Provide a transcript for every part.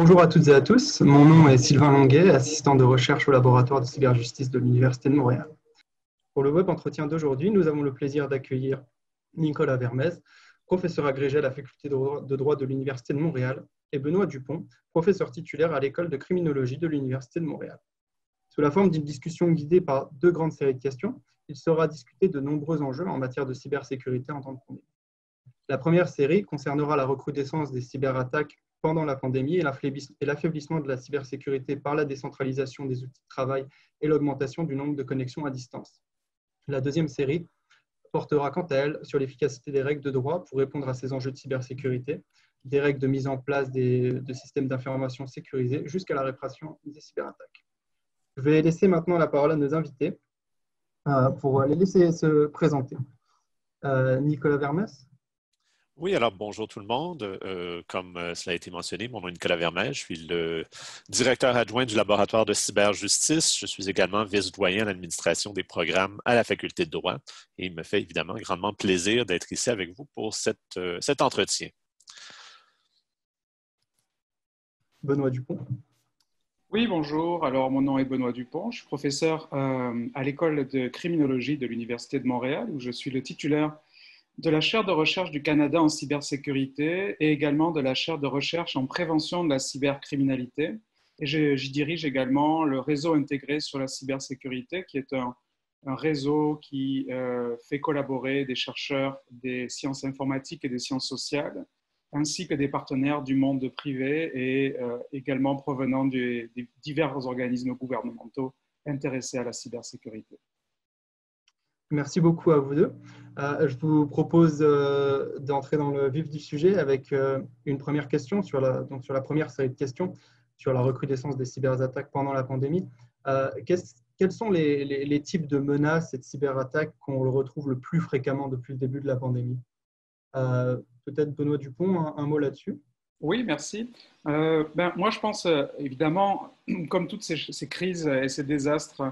Bonjour à toutes et à tous, mon nom est Sylvain Longuet, assistant de recherche au laboratoire de cyberjustice de l'Université de Montréal. Pour le web entretien d'aujourd'hui, nous avons le plaisir d'accueillir Nicolas Vermez, professeur agrégé à la faculté de droit de l'Université de Montréal, et Benoît Dupont, professeur titulaire à l'école de criminologie de l'Université de Montréal. Sous la forme d'une discussion guidée par deux grandes séries de questions, il sera discuté de nombreux enjeux en matière de cybersécurité en temps de pandémie. La première série concernera la recrudescence des cyberattaques pendant la pandémie et l'affaiblissement de la cybersécurité par la décentralisation des outils de travail et l'augmentation du nombre de connexions à distance. La deuxième série portera quant à elle sur l'efficacité des règles de droit pour répondre à ces enjeux de cybersécurité, des règles de mise en place de systèmes d'information sécurisés jusqu'à la répression des cyberattaques. Je vais laisser maintenant la parole à nos invités pour les laisser se présenter. Nicolas Vermez. Oui, alors bonjour tout le monde. Comme cela a été mentionné, mon nom est Nicolas Vermez. Je suis le directeur adjoint du laboratoire de cyberjustice. Je suis également vice-doyen à l'administration des programmes à la faculté de droit et il me fait évidemment grandement plaisir d'être ici avec vous pour cet entretien. Benoît Dupont. Oui, bonjour. Alors, mon nom est Benoît Dupont. Je suis professeur à l'école de criminologie de l'Université de Montréal où je suis le titulaire de la chaire de recherche du Canada en cybersécurité et également de la chaire de recherche en prévention de la cybercriminalité. Et j'y dirige également le réseau intégré sur la cybersécurité, qui est un réseau qui fait collaborer des chercheurs des sciences informatiques et des sciences sociales, ainsi que des partenaires du monde privé et également provenant des divers organismes gouvernementaux intéressés à la cybersécurité. Merci beaucoup à vous deux. Je vous propose d'entrer dans le vif du sujet avec une première question sur la première série de questions sur la recrudescence des cyberattaques pendant la pandémie. Quels sont les types de menaces et de cyberattaques qu'on retrouve le plus fréquemment depuis le début de la pandémie? Peut-être Benoît Dupont, un mot là-dessus? Oui, merci. Moi, je pense évidemment, comme toutes ces crises et ces désastres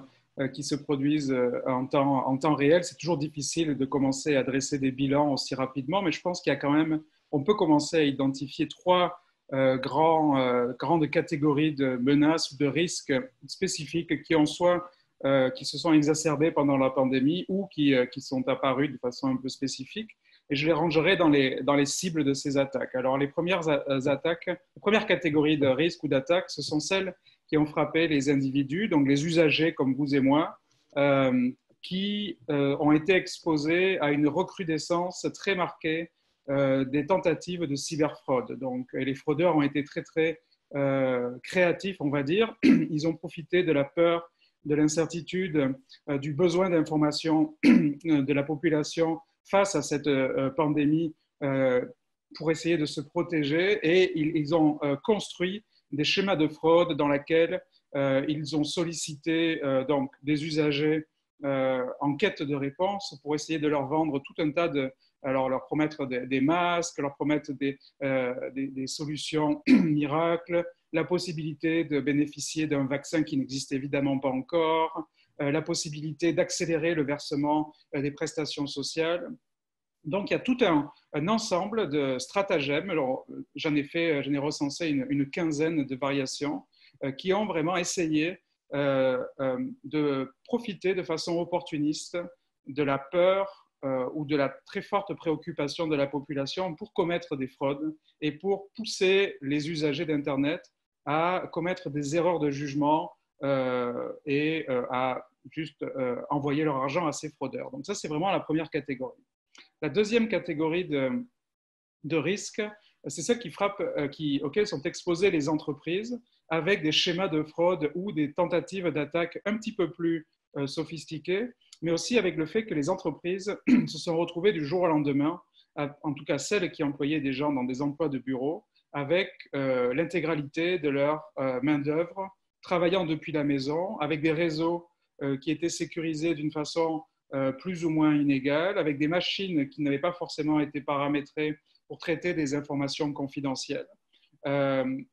qui se produisent en temps réel, c'est toujours difficile de commencer à dresser des bilans aussi rapidement, mais je pense qu'il y a quand même, on peut commencer à identifier trois grandes catégories de menaces ou de risques spécifiques qui en soi qui se sont exacerbés pendant la pandémie ou qui sont apparus de façon un peu spécifique. Et je les rangerai dans les cibles de ces attaques. Alors, les premières attaques, la première catégorie de risques ou d'attaques, ce sont celles qui ont frappé les individus, donc les usagers comme vous et moi, qui ont été exposés à une recrudescence très marquée des tentatives de cyberfraude. Donc, les fraudeurs ont été très créatifs, on va dire. Ils ont profité de la peur, de l'incertitude, du besoin d'information de la population face à cette pandémie pour essayer de se protéger et ils ont construit des schémas de fraude dans lesquels ils ont sollicité donc des usagers en quête de réponses pour essayer de leur vendre tout un tas alors leur promettre des masques, leur promettre des solutions miracles, la possibilité de bénéficier d'un vaccin qui n'existe évidemment pas encore, la possibilité d'accélérer le versement des prestations sociales. Donc, il y a tout un ensemble de stratagèmes. Alors, j'en ai recensé une quinzaine de variations qui ont vraiment essayé de profiter de façon opportuniste de la peur ou de la très forte préoccupation de la population pour commettre des fraudes et pour pousser les usagers d'Internet à commettre des erreurs de jugement et à juste envoyer leur argent à ces fraudeurs. Donc ça, c'est vraiment la première catégorie. La deuxième catégorie de risques, c'est celle qui frappe, auxquelles sont exposées les entreprises avec des schémas de fraude ou des tentatives d'attaque un petit peu plus sophistiquées, mais aussi avec le fait que les entreprises se sont retrouvées du jour au lendemain, en tout cas celles qui employaient des gens dans des emplois de bureau, avec l'intégralité de leur main-d'œuvre, travaillant depuis la maison, avec des réseaux qui étaient sécurisés d'une façon plus ou moins inégale, avec des machines qui n'avaient pas forcément été paramétrées pour traiter des informations confidentielles,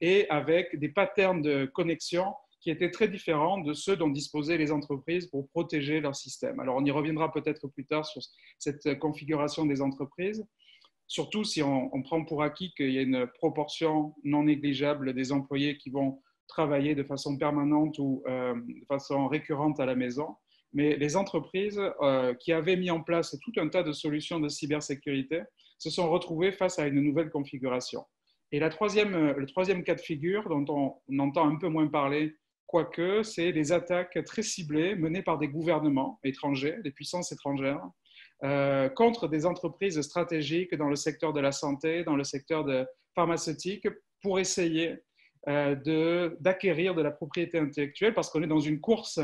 et avec des patterns de connexion qui étaient très différents de ceux dont disposaient les entreprises pour protéger leur système. Alors, on y reviendra peut-être plus tard sur cette configuration des entreprises. surtout si on prend pour acquis qu'il y a une proportion non négligeable des employés qui vont travailler de façon permanente ou de façon récurrente à la maison. Mais les entreprises qui avaient mis en place tout un tas de solutions de cybersécurité se sont retrouvées face à une nouvelle configuration. Et le troisième cas de figure, dont on entend un peu moins parler, quoique, c'est des attaques très ciblées menées par des gouvernements étrangers, des puissances étrangères, contre des entreprises stratégiques dans le secteur de la santé, dans le secteur pharmaceutique, pour essayer d'acquérir de la propriété intellectuelle, parce qu'on est dans une course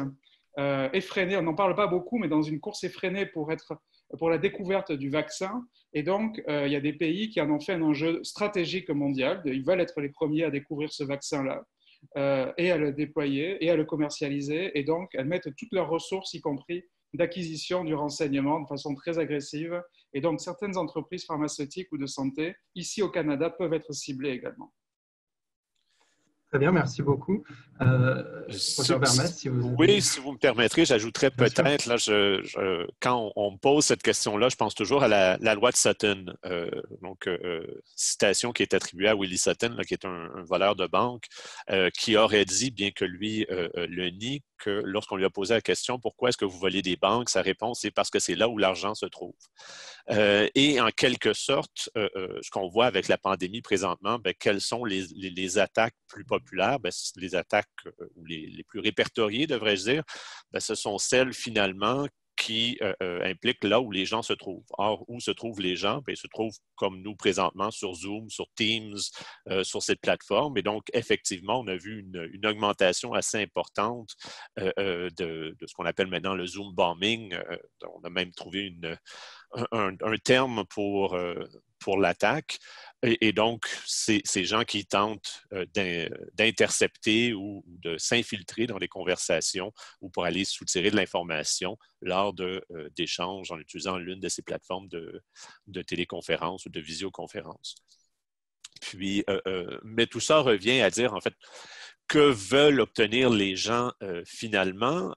effrénée, on n'en parle pas beaucoup, mais dans une course effrénée pour la découverte du vaccin. Et donc, il y a des pays qui en ont fait un enjeu stratégique mondial. Ils veulent être les premiers à découvrir ce vaccin-là et à le déployer et à le commercialiser. Et donc, elles mettent toutes leurs ressources, y compris d'acquisition du renseignement, de façon très agressive. Et donc, certaines entreprises pharmaceutiques ou de santé, ici au Canada, peuvent être ciblées également. Très bien, merci beaucoup. Professeur Vermez, si vous avez... Oui, si vous me permettrez, j'ajouterais peut-être, là, quand on me pose cette question-là, je pense toujours à la loi de Sutton. Citation qui est attribuée à Willie Sutton, là, qui est un voleur de banque, qui aurait dit, bien que lui le nie, que lorsqu'on lui a posé la question « Pourquoi est-ce que vous volez des banques ?», sa réponse est « Parce que c'est là où l'argent se trouve ». Et en quelque sorte, ce qu'on voit avec la pandémie présentement, quelles sont les attaques plus populaires? Les attaques ou les plus répertoriées, devrais-je dire, ce sont celles finalement qui impliquent là où les gens se trouvent. Or, où se trouvent les gens? Ils se trouvent comme nous présentement sur Zoom, sur Teams, sur cette plateforme. Et donc, effectivement, on a vu une augmentation assez importante de ce qu'on appelle maintenant le Zoom bombing. On a même trouvé un terme pour l'attaque. Et donc, ces gens qui tentent d'intercepter ou de s'infiltrer dans les conversations ou pour aller soutirer de l'information lors d'échanges en utilisant l'une de ces plateformes de téléconférence ou de visioconférence. Puis, mais tout ça revient à dire, en fait, que veulent obtenir les gens finalement?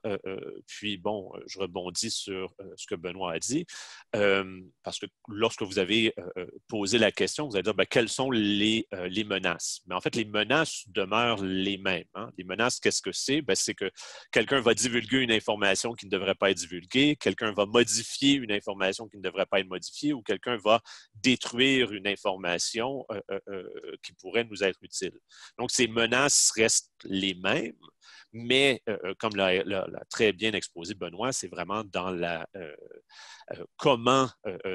Puis, bon, je rebondis sur ce que Benoît a dit, parce que lorsque vous avez posé la question, vous allez dire, quelles sont les menaces? Mais en fait, les menaces demeurent les mêmes. Hein? Les menaces, qu'est-ce que c'est? C'est que quelqu'un va divulguer une information qui ne devrait pas être divulguée, quelqu'un va modifier une information qui ne devrait pas être modifiée, ou quelqu'un va détruire une information qui pourrait nous être utile. Donc, ces menaces restent les mêmes, mais comme l'a très bien exposé Benoît, c'est vraiment dans comment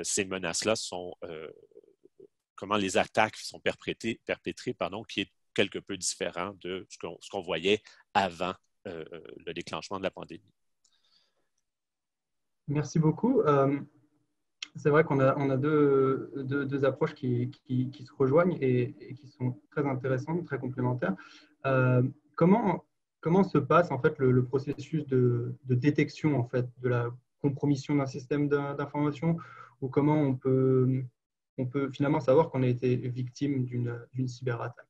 ces menaces-là sont, comment les attaques sont perpétrées, qui est quelque peu différent de ce qu'on voyait avant le déclenchement de la pandémie. Merci beaucoup. C'est vrai qu'on a deux approches qui se rejoignent et qui sont très intéressantes, très complémentaires. Comment se passe en fait le processus de détection en fait de la compromission d'un système d'information, ou comment on peut finalement savoir qu'on a été victime d'une cyberattaque?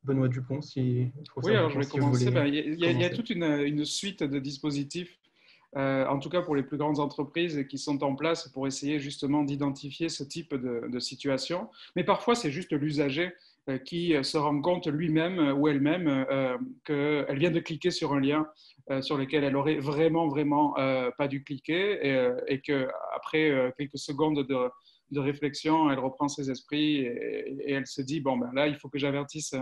Benoît Dupont, si oui, alors je vais commencer. Il y a toute une suite de dispositifs, en tout cas pour les plus grandes entreprises, qui sont en place pour essayer justement d'identifier ce type de situation. Mais parfois, c'est juste l'usager qui se rend compte lui-même ou elle-même qu'elle vient de cliquer sur un lien sur lequel elle aurait vraiment pas dû cliquer, et qu'après quelques secondes de réflexion, elle reprend ses esprits et elle se dit, bon, là, il faut que j'avertisse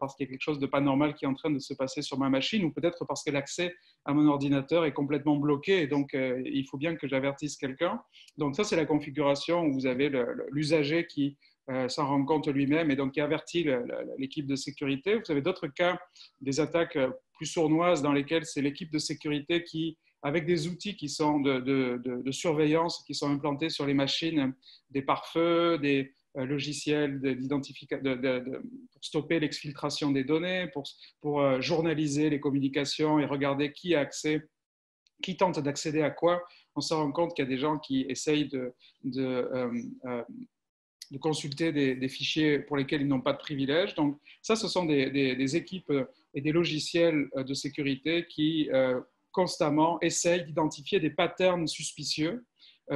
parce qu'il y a quelque chose de pas normal qui est en train de se passer sur ma machine, ou peut-être parce que l'accès à mon ordinateur est complètement bloqué, et donc il faut bien que j'avertisse quelqu'un. Donc ça, c'est la configuration où vous avez l'usager qui s'en rend compte lui-même et donc qui avertit l'équipe de sécurité. Vous avez d'autres cas, des attaques plus sournoises dans lesquelles c'est l'équipe de sécurité qui, avec des outils qui sont de surveillance, qui sont implantés sur les machines, des pare-feux, des logiciels pour stopper l'exfiltration des données, pour journaliser les communications et regarder qui tente d'accéder à quoi. On se rend compte qu'il y a des gens qui essayent de consulter des fichiers pour lesquels ils n'ont pas de privilèges. Donc ça, ce sont des équipes et des logiciels de sécurité qui constamment essayent d'identifier des patterns suspicieux,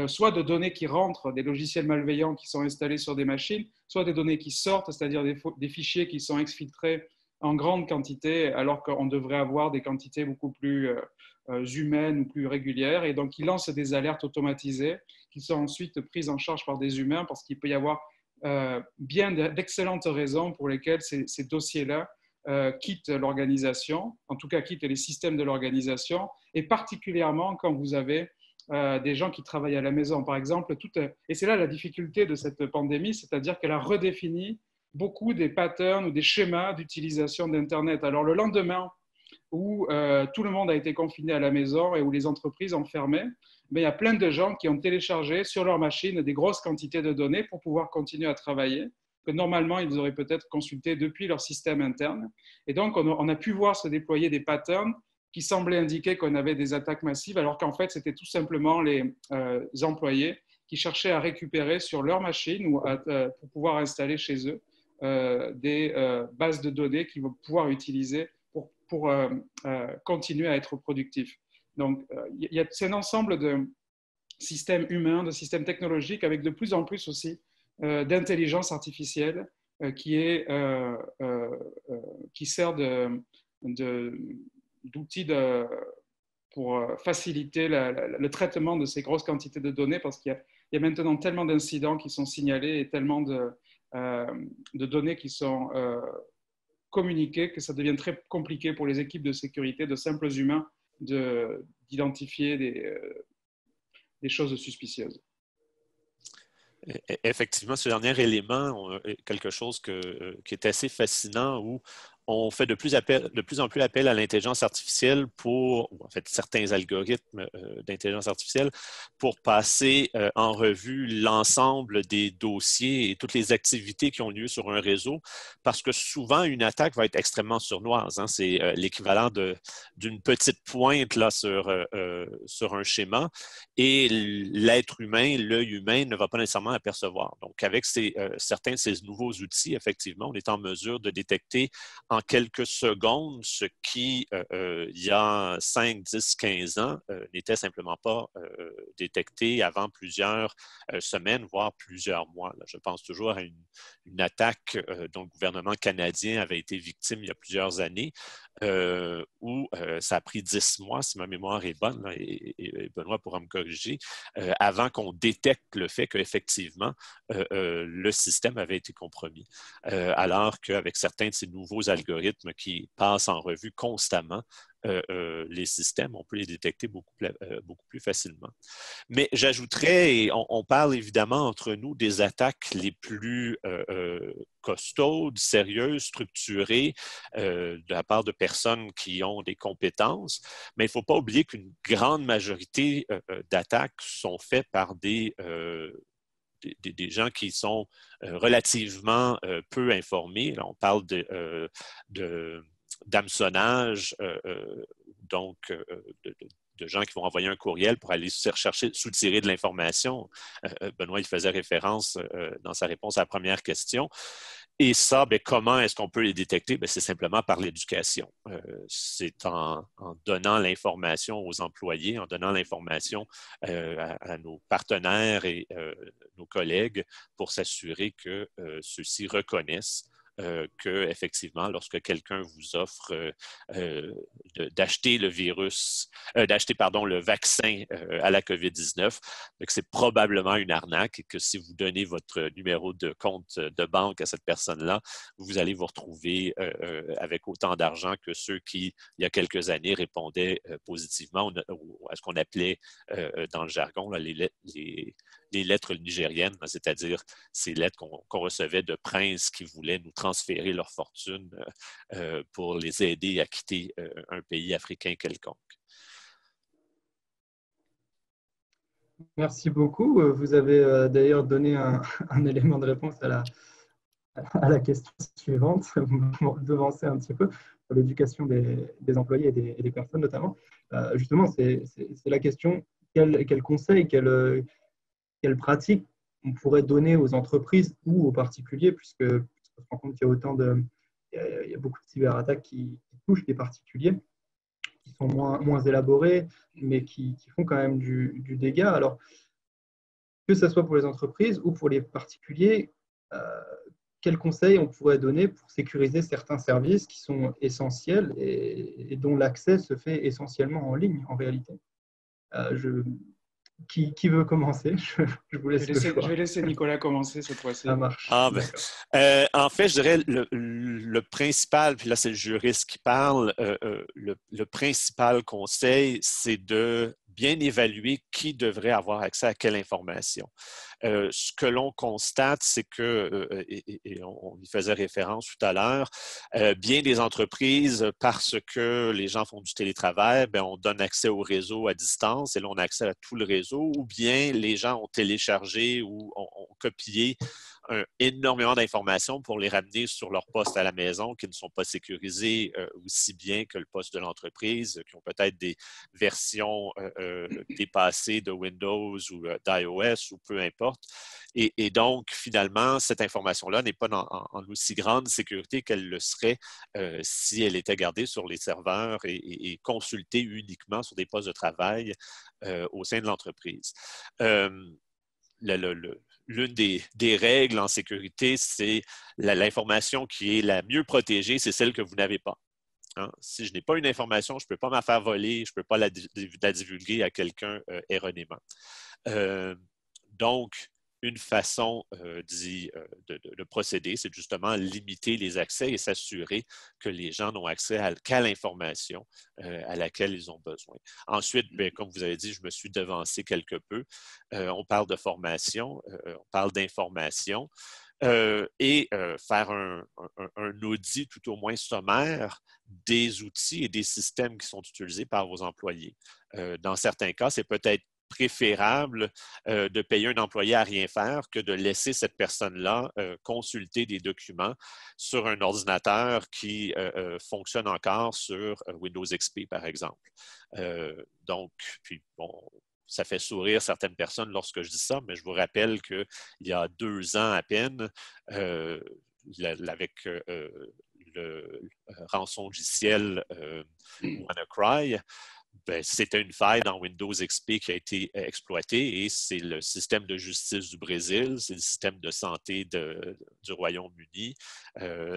soit de données qui rentrent, des logiciels malveillants qui sont installés sur des machines, soit des données qui sortent, c'est-à-dire des fichiers qui sont exfiltrés en grande quantité, alors qu'on devrait avoir des quantités beaucoup plus humaines ou plus régulières. Et donc, ils lancent des alertes automatisées qui sont ensuite prises en charge par des humains parce qu'il peut y avoir bien d'excellentes raisons pour lesquelles ces dossiers-là quittent l'organisation, en tout cas quittent les systèmes de l'organisation, et particulièrement quand vous avez des gens qui travaillent à la maison, par exemple. Et c'est là la difficulté de cette pandémie, c'est-à-dire qu'elle a redéfini beaucoup des patterns ou des schémas d'utilisation d'Internet. Alors le lendemain où tout le monde a été confiné à la maison et où les entreprises ont fermé, mais il y a plein de gens qui ont téléchargé sur leur machine des grosses quantités de données pour pouvoir continuer à travailler, que normalement ils auraient peut-être consulté depuis leur système interne. Et donc on a pu voir se déployer des patterns qui semblaient indiquer qu'on avait des attaques massives, alors qu'en fait c'était tout simplement les employés qui cherchaient à récupérer sur leur machine ou pour pouvoir installer chez eux des bases de données qu'ils vont pouvoir utiliser pour continuer à être productifs. Donc, c'est un ensemble de systèmes humains, de systèmes technologiques, avec de plus en plus aussi d'intelligence artificielle qui sert d'outil pour faciliter le traitement de ces grosses quantités de données, parce qu'il y a maintenant tellement d'incidents qui sont signalés et tellement de données qui sont communiquées que ça devient très compliqué pour les équipes de sécurité, de simples humains, d'identifier des choses suspicieuses. Effectivement, ce dernier élément est quelque chose qui est assez fascinant, où on fait de plus en plus appel à l'intelligence artificielle ou en fait certains algorithmes d'intelligence artificielle pour passer en revue l'ensemble des dossiers et toutes les activités qui ont lieu sur un réseau, parce que souvent une attaque va être extrêmement sournoise. Hein. C'est l'équivalent d'une petite pointe là, sur un schéma, et l'être humain, l'œil humain ne va pas nécessairement apercevoir. Donc avec certains de ces nouveaux outils, effectivement, on est en mesure de détecter en quelques secondes ce qui, il y a 5, 10, 15 ans, n'était simplement pas détecté avant plusieurs semaines, voire plusieurs mois. Là, je pense toujours à une attaque dont le gouvernement canadien avait été victime il y a plusieurs années, où ça a pris 10 mois, si ma mémoire est bonne, là, et Benoît pourra me corriger, avant qu'on détecte le fait qu'effectivement, le système avait été compromis. Alors qu'avec certains de ces nouveaux algorithmes qui passent en revue constamment les systèmes, on peut les détecter beaucoup plus facilement. Mais j'ajouterais, et on parle évidemment entre nous des attaques les plus costaudes, sérieuses, structurées, de la part de personnes qui ont des compétences, mais il ne faut pas oublier qu'une grande majorité d'attaques sont faites par des gens qui sont relativement peu informés. Là, on parle d'hameçonnage, donc de gens qui vont envoyer un courriel pour aller soutirer de l'information. Benoît, il faisait référence dans sa réponse à la première question. Et ça, comment est-ce qu'on peut les détecter? C'est simplement par l'éducation. C'est en donnant l'information aux employés, en donnant l'information à nos partenaires et nos collègues pour s'assurer que ceux-ci reconnaissent que, effectivement, lorsque quelqu'un vous offre d'acheter le vaccin à la COVID-19, que c'est probablement une arnaque, et que si vous donnez votre numéro de compte de banque à cette personne-là, vous allez vous retrouver avec autant d'argent que ceux qui, il y a quelques années, répondaient positivement à ce qu'on appelait dans le jargon là, les lettres nigériennes, c'est-à-dire ces lettres qu'on recevait de princes qui voulaient nous transférer leur fortune pour les aider à quitter un pays africain quelconque. Merci beaucoup. Vous avez d'ailleurs donné un élément de réponse à la question suivante. Vous me devancez un petit peu sur l'éducation des employés et des personnes notamment. Justement, c'est la question, quel conseil, quelle pratique on pourrait donner aux entreprises ou aux particuliers, puisque on se rend compte qu'il y a beaucoup de cyberattaques qui touchent des particuliers. qui sont moins élaborés, mais qui font quand même du dégât. Alors, que ce soit pour les entreprises ou pour les particuliers, quels conseils on pourrait donner pour sécuriser certains services qui sont essentiels et dont l'accès se fait essentiellement en ligne, en réalité? Qui veut commencer? Je vous laisse le choix. Je vais laisser Nicolas commencer cette fois-ci. Ça marche. Ah, ben, en fait, je dirais le principal, puis là c'est le juriste qui parle, le principal conseil, c'est de bien évaluer qui devrait avoir accès à quelle information. Ce que l'on constate, c'est que, et on y faisait référence tout à l'heure, bien des entreprises, parce que les gens font du télétravail, bien, on donne accès au réseau à distance et là, on a accès à tout le réseau, ou bien les gens ont téléchargé ou ont copié énormément d'informations pour les ramener sur leur poste à la maison qui ne sont pas sécurisés aussi bien que le poste de l'entreprise, qui ont peut-être des versions dépassées de Windows ou d'iOS ou peu importe. Et donc, finalement, cette information-là n'est pas en aussi grande sécurité qu'elle le serait si elle était gardée sur les serveurs et consultée uniquement sur des postes de travail au sein de l'entreprise. L'une des règles en sécurité, c'est l'information qui est la mieux protégée, c'est celle que vous n'avez pas. Hein? Si je n'ai pas une information, je ne peux pas m'en faire voler, je ne peux pas la divulguer à quelqu'un erronément. Donc, une façon de procéder, c'est justement limiter les accès et s'assurer que les gens n'ont accès qu'à l'information à laquelle ils ont besoin. Ensuite, bien, comme vous avez dit, je me suis devancé quelque peu. On parle de formation, on parle d'information. Et faire un audit tout au moins sommaire des outils et des systèmes qui sont utilisés par vos employés. Dans certains cas, c'est peut-être préférable de payer un employé à rien faire que de laisser cette personne-là consulter des documents sur un ordinateur qui fonctionne encore sur Windows XP, par exemple. Donc, puis bon, ça fait sourire certaines personnes lorsque je dis ça, mais je vous rappelle qu'il y a 2 ans à peine, avec le rançongiciel WannaCry, ben, c'était une faille dans Windows XP qui a été exploitée et c'est le système de justice du Brésil, c'est le système de santé du Royaume-Uni,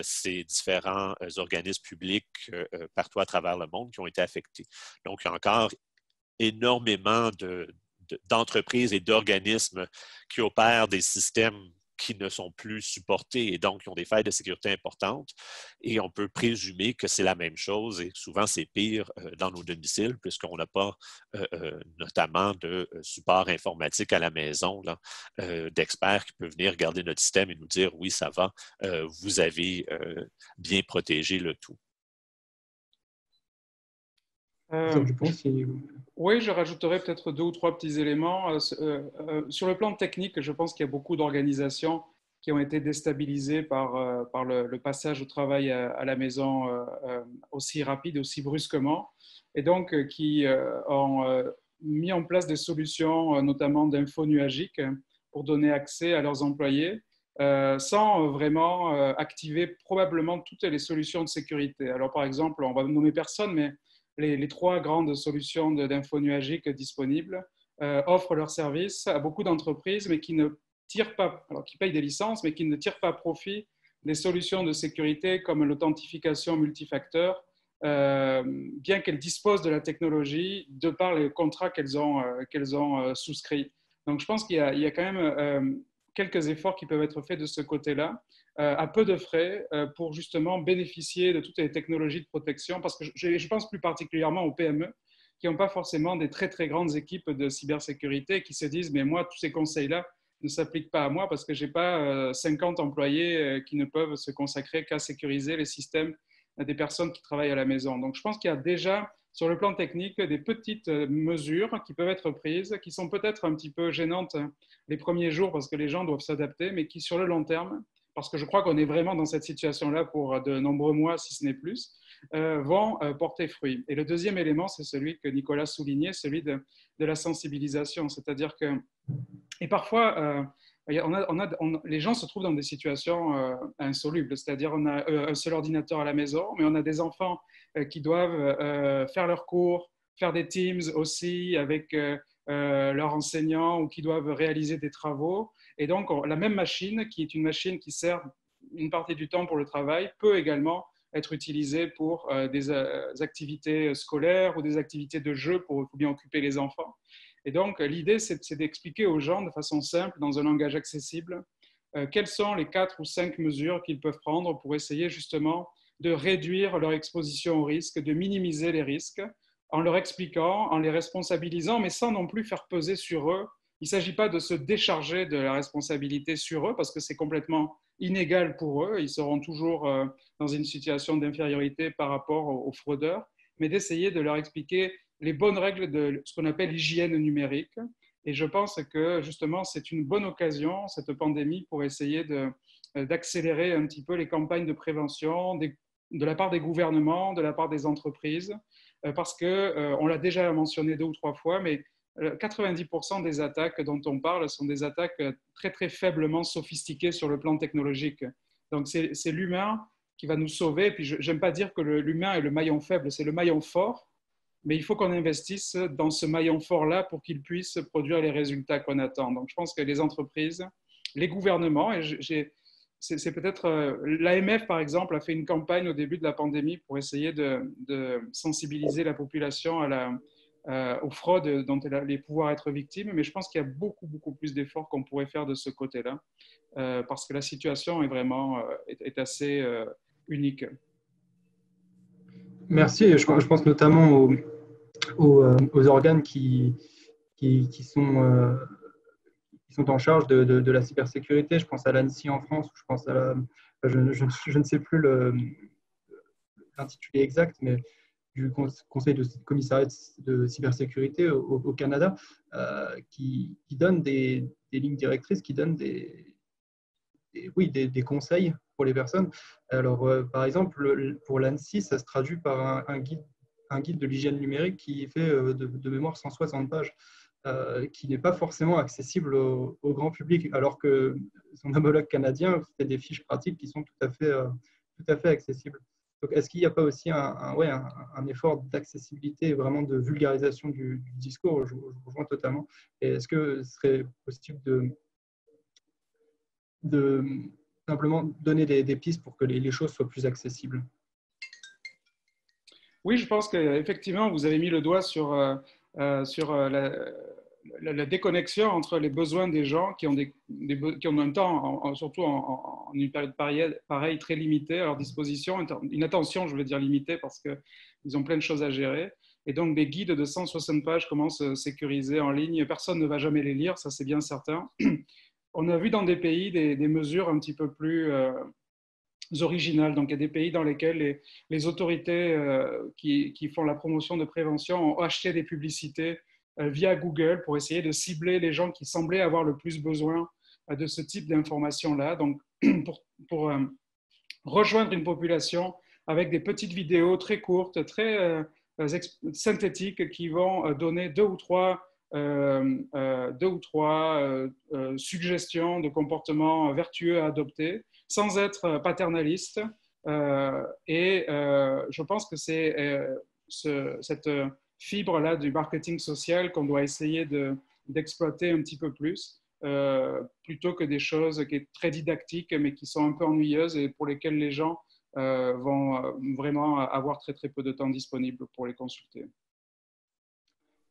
c'est différents organismes publics partout à travers le monde qui ont été affectés. Donc, il y a encore énormément d'entreprises et d'organismes qui opèrent des systèmes qui ne sont plus supportés et donc qui ont des failles de sécurité importantes. Et on peut présumer que c'est la même chose et souvent c'est pire dans nos domiciles puisqu'on n'a pas notamment de support informatique à la maison, d'experts qui peuvent venir regarder notre système et nous dire « oui, ça va, vous avez bien protégé le tout ». Oui, je rajouterais peut-être 2 ou 3 petits éléments. Sur le plan technique, je pense qu'il y a beaucoup d'organisations qui ont été déstabilisées par le passage au travail à la maison aussi rapide, aussi brusquement, et donc qui ont mis en place des solutions, notamment d'info nuagique, pour donner accès à leurs employés, sans vraiment activer probablement toutes les solutions de sécurité. Alors, par exemple, on va nommer personne, mais les 3 grandes solutions d'info nuagique disponibles offrent leurs services à beaucoup d'entreprises, mais qui ne tirent pas, alors qui payent des licences, mais qui ne tirent pas profit des solutions de sécurité comme l'authentification multifacteur, bien qu'elles disposent de la technologie de par les contrats qu'elles ont souscrits. Donc, je pense qu'il y a quand même quelques efforts qui peuvent être faits de ce côté-là, à peu de frais, pour justement bénéficier de toutes les technologies de protection, parce que je pense plus particulièrement aux PME qui n'ont pas forcément des très très grandes équipes de cybersécurité qui se disent « mais moi, tous ces conseils-là ne s'appliquent pas à moi parce que je n'ai pas 50 employés qui ne peuvent se consacrer qu'à sécuriser les systèmes des personnes qui travaillent à la maison ». Donc, je pense qu'il y a déjà, sur le plan technique, des petites mesures qui peuvent être prises, qui sont peut-être un petit peu gênantes les premiers jours parce que les gens doivent s'adapter, mais qui, sur le long terme, parce que je crois qu'on est vraiment dans cette situation-là pour de nombreux mois, si ce n'est plus, vont porter fruit. Et le deuxième élément, c'est celui que Nicolas soulignait, celui de la sensibilisation. C'est-à-dire que, et parfois, les gens se trouvent dans des situations insolubles, c'est-à-dire on a un seul ordinateur à la maison, mais on a des enfants qui doivent faire leurs cours, faire des Teams aussi avec leurs enseignants ou qui doivent réaliser des travaux. Et donc, la même machine, qui est une machine qui sert une partie du temps pour le travail, peut également être utilisée pour des activités scolaires ou des activités de jeu pour bien occuper les enfants. Et donc, l'idée, c'est d'expliquer aux gens de façon simple, dans un langage accessible, quelles sont les 4 ou 5 mesures qu'ils peuvent prendre pour essayer justement de réduire leur exposition au risque, de minimiser les risques, en leur expliquant, en les responsabilisant, mais sans non plus faire peser sur eux. Il ne s'agit pas de se décharger de la responsabilité sur eux, parce que c'est complètement inégal pour eux. Ils seront toujours dans une situation d'infériorité par rapport aux fraudeurs, mais d'essayer de leur expliquer les bonnes règles de ce qu'on appelle l'hygiène numérique. Et je pense que justement, c'est une bonne occasion, cette pandémie, pour essayer d'accélérer un petit peu les campagnes de prévention de la part des gouvernements, de la part des entreprises, parce qu'on l'a déjà mentionné 2 ou 3 fois, mais 90% des attaques dont on parle sont des attaques très, très faiblement sophistiquées sur le plan technologique. Donc, c'est l'humain qui va nous sauver. Et puis, je n'aime pas dire que l'humain est le maillon faible, c'est le maillon fort. Mais il faut qu'on investisse dans ce maillon fort-là pour qu'il puisse produire les résultats qu'on attend. Donc, je pense que les entreprises, les gouvernements, et c'est peut-être l'AMF, par exemple, a fait une campagne au début de la pandémie pour essayer de sensibiliser la population aux fraudes dont elle allait pouvoir être victime. Mais je pense qu'il y a beaucoup, beaucoup plus d'efforts qu'on pourrait faire de ce côté-là, parce que la situation est vraiment est assez unique. Merci. Je pense notamment aux organes qui sont en charge de la cybersécurité. Je pense à l'ANSSI en France, je pense à je ne sais plus l'intitulé exact, mais du Conseil de commissariat de cybersécurité au Canada, qui donne des lignes directrices, qui donne des conseils pour les personnes. Alors, par exemple, pour l'ANSSI, ça se traduit par un guide de l'hygiène numérique qui fait de mémoire 160 pages, qui n'est pas forcément accessible au grand public, alors que son homologue canadien fait des fiches pratiques qui sont tout à fait accessibles. Donc, est-ce qu'il n'y a pas aussi un effort d'accessibilité et vraiment de vulgarisation du discours? Je rejoins totalement. Et est-ce que ce serait possible de simplement donner des pistes pour que les choses soient plus accessibles? Oui, je pense qu'effectivement, vous avez mis le doigt sur la déconnexion entre les besoins des gens qui ont un temps, surtout en une période pareille, très limitée à leur disposition, une attention, je veux dire limitée, parce qu'ils ont plein de choses à gérer. Et donc, des guides de 160 pages, comment se sécuriser en ligne, personne ne va jamais les lire, ça c'est bien certain. On a vu dans des pays des mesures un petit peu plus originales. Donc, il y a des pays dans lesquels les autorités qui font la promotion de prévention ont acheté des publicités via Google pour essayer de cibler les gens qui semblaient avoir le plus besoin de ce type d'informations-là. Donc, pour rejoindre une population avec des petites vidéos très courtes, très synthétiques, qui vont donner deux ou trois suggestions de comportements vertueux à adopter, sans être paternaliste. Je pense que c'est cette fibre-là du marketing social qu'on doit essayer d'exploiter un petit peu plus, plutôt que des choses qui sont très didactiques, mais qui sont un peu ennuyeuses et pour lesquelles les gens vont vraiment avoir très, très peu de temps disponible pour les consulter.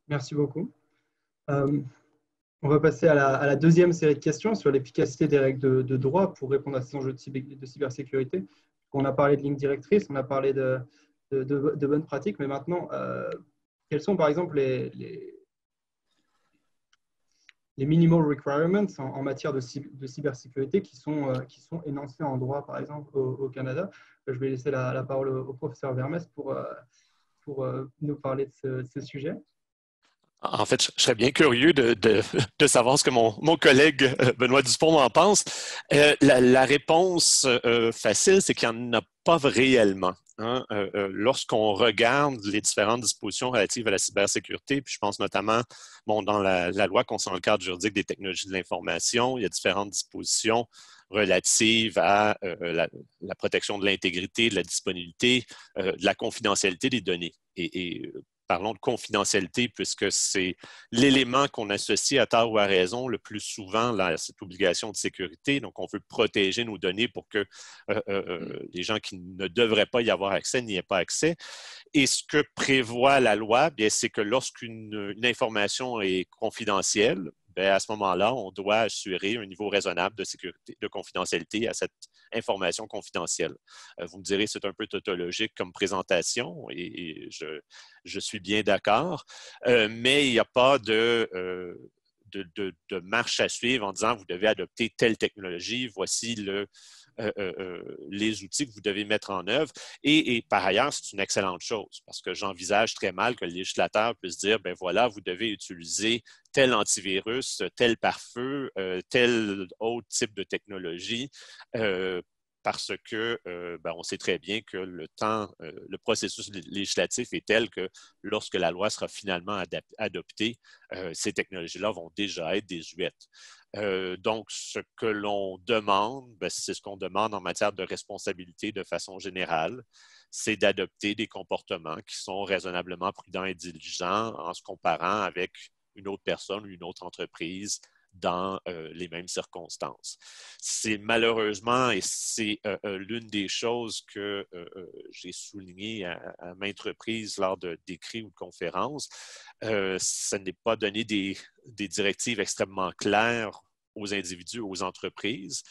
Merci beaucoup. On va passer à la deuxième série de questions sur l'efficacité des règles de droit pour répondre à ces enjeux de cybersécurité. On a parlé de lignes directrices, on a parlé de bonnes pratiques, mais maintenant, quels sont par exemple les minimal requirements en matière de cybersécurité qui sont énoncés en droit, par exemple, au Canada? Je vais laisser la parole au professeur Vermès pour nous parler de ce sujet. En fait, je serais bien curieux de savoir ce que mon collègue Benoît Dupont en pense. La réponse facile, c'est qu'il n'y en a pas réellement. hein, lorsqu'on regarde les différentes dispositions relatives à la cybersécurité, puis je pense notamment dans la loi concernant le cadre juridique des technologies de l'information, il y a différentes dispositions relatives à la protection de l'intégrité, de la disponibilité, de la confidentialité des données. Et parlons de confidentialité puisque c'est l'élément qu'on associe à tort ou à raison le plus souvent à cette obligation de sécurité. Donc, on veut protéger nos données pour que les gens qui ne devraient pas y avoir accès n'y aient pas accès. Et ce que prévoit la loi, bien, c'est que lorsqu'une information est confidentielle, bien, à ce moment-là, on doit assurer un niveau raisonnable de sécurité, de confidentialité à cette information confidentielle. Vous me direz, c'est un peu tautologique comme présentation et je suis bien d'accord, mais il n'y a pas de marche à suivre en disant vous devez adopter telle technologie, voici les outils que vous devez mettre en œuvre. Et par ailleurs, c'est une excellente chose parce que j'envisage très mal que le législateur puisse dire, ben voilà, vous devez utiliser tel antivirus, tel pare-feu, tel autre type de technologie. Parce que on sait très bien que le processus législatif est tel que lorsque la loi sera finalement adoptée, ces technologies-là vont déjà être désuètes. Donc, ce que l'on demande, c'est ce qu'on demande en matière de responsabilité de façon générale, c'est d'adopter des comportements qui sont raisonnablement prudents et diligents en se comparant avec une autre personne ou une autre entreprise dans les mêmes circonstances. C'est malheureusement, et c'est l'une des choses que j'ai soulignées à maintes reprises lors d'écrits ou de conférences, ça n'est pas donné des directives extrêmement claires aux individus, aux entreprises.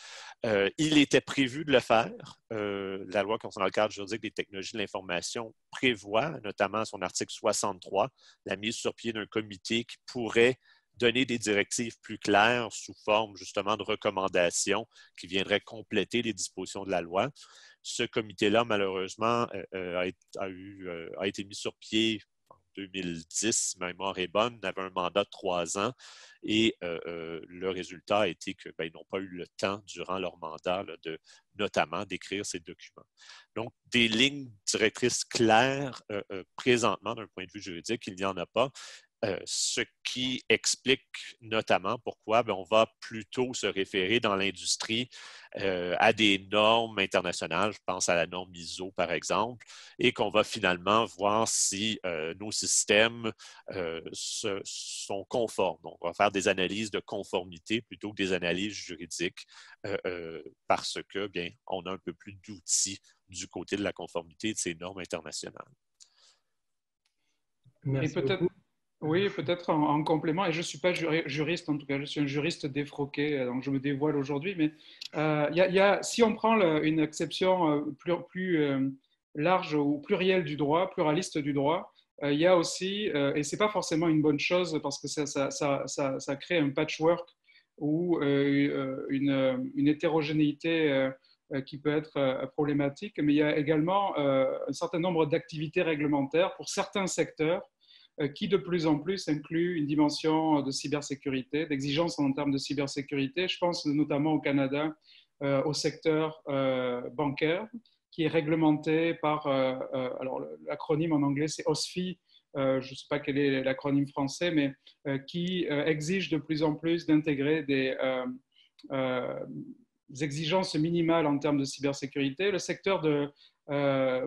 Il était prévu de le faire. La loi concernant le cadre juridique des technologies de l'information prévoit, notamment à son article 63, la mise sur pied d'un comité qui pourrait donner des directives plus claires sous forme justement de recommandations qui viendraient compléter les dispositions de la loi. Ce comité-là, malheureusement, a été mis sur pied en 2010, si ma mémoire est bonne, avait un mandat de 3 ans et le résultat a été qu'ils n'ont pas eu le temps durant leur mandat notamment d'écrire ces documents. Donc, des lignes directrices claires présentement d'un point de vue juridique, il n'y en a pas. Ce qui explique notamment pourquoi on va plutôt se référer dans l'industrie à des normes internationales, je pense à la norme ISO par exemple, et qu'on va finalement voir si nos systèmes sont conformes. Donc, on va faire des analyses de conformité plutôt que des analyses juridiques parce que, bien, on a un peu plus d'outils du côté de la conformité de ces normes internationales. Merci beaucoup. Oui, peut-être en complément, et je ne suis pas juriste en tout cas, je suis un juriste défroqué, donc je me dévoile aujourd'hui, mais si on prend une acception plus large ou plurielle du droit, pluraliste du droit, il y a aussi, et ce n'est pas forcément une bonne chose parce que ça crée un patchwork ou une hétérogénéité qui peut être problématique, mais il y a également un certain nombre d'activités réglementaires pour certains secteurs qui de plus en plus inclut une dimension de cybersécurité, d'exigence en termes de cybersécurité. Je pense notamment au Canada, au secteur bancaire, qui est réglementé par, alors l'acronyme en anglais c'est OSFI, je ne sais pas quel est l'acronyme français, mais qui exige de plus en plus d'intégrer des exigences minimales en termes de cybersécurité. Le secteur de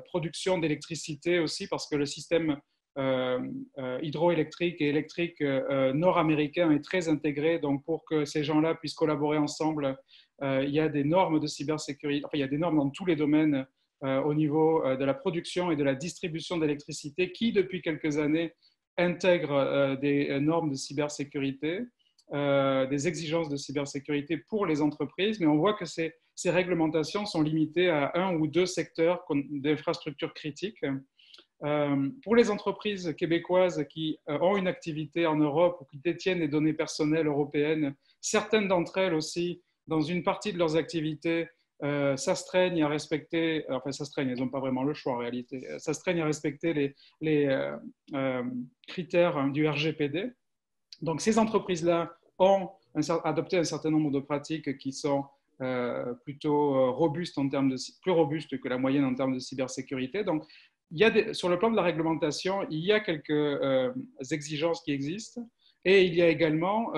production d'électricité aussi, parce que le système hydroélectrique et électrique nord-américain est très intégré. Donc, pour que ces gens-là puissent collaborer ensemble, il y a des normes de cybersécurité. Enfin, il y a des normes dans tous les domaines au niveau de la production et de la distribution d'électricité qui, depuis quelques années, intègrent des normes de cybersécurité, des exigences de cybersécurité pour les entreprises. Mais on voit que ces réglementations sont limitées à 1 ou 2 secteurs d'infrastructures critiques. Pour les entreprises québécoises qui ont une activité en Europe ou qui détiennent des données personnelles européennes, certaines d'entre elles aussi, dans une partie de leurs activités, s'astreignent à respecter, enfin s'astreignent, elles n'ont pas vraiment le choix en réalité, s'astreignent à respecter les critères du RGPD. Donc ces entreprises-là ont adopté un certain nombre de pratiques qui sont plutôt robuste plus robuste que la moyenne en termes de cybersécurité. Donc, sur le plan de la réglementation, il y a quelques exigences qui existent. Et il y a également,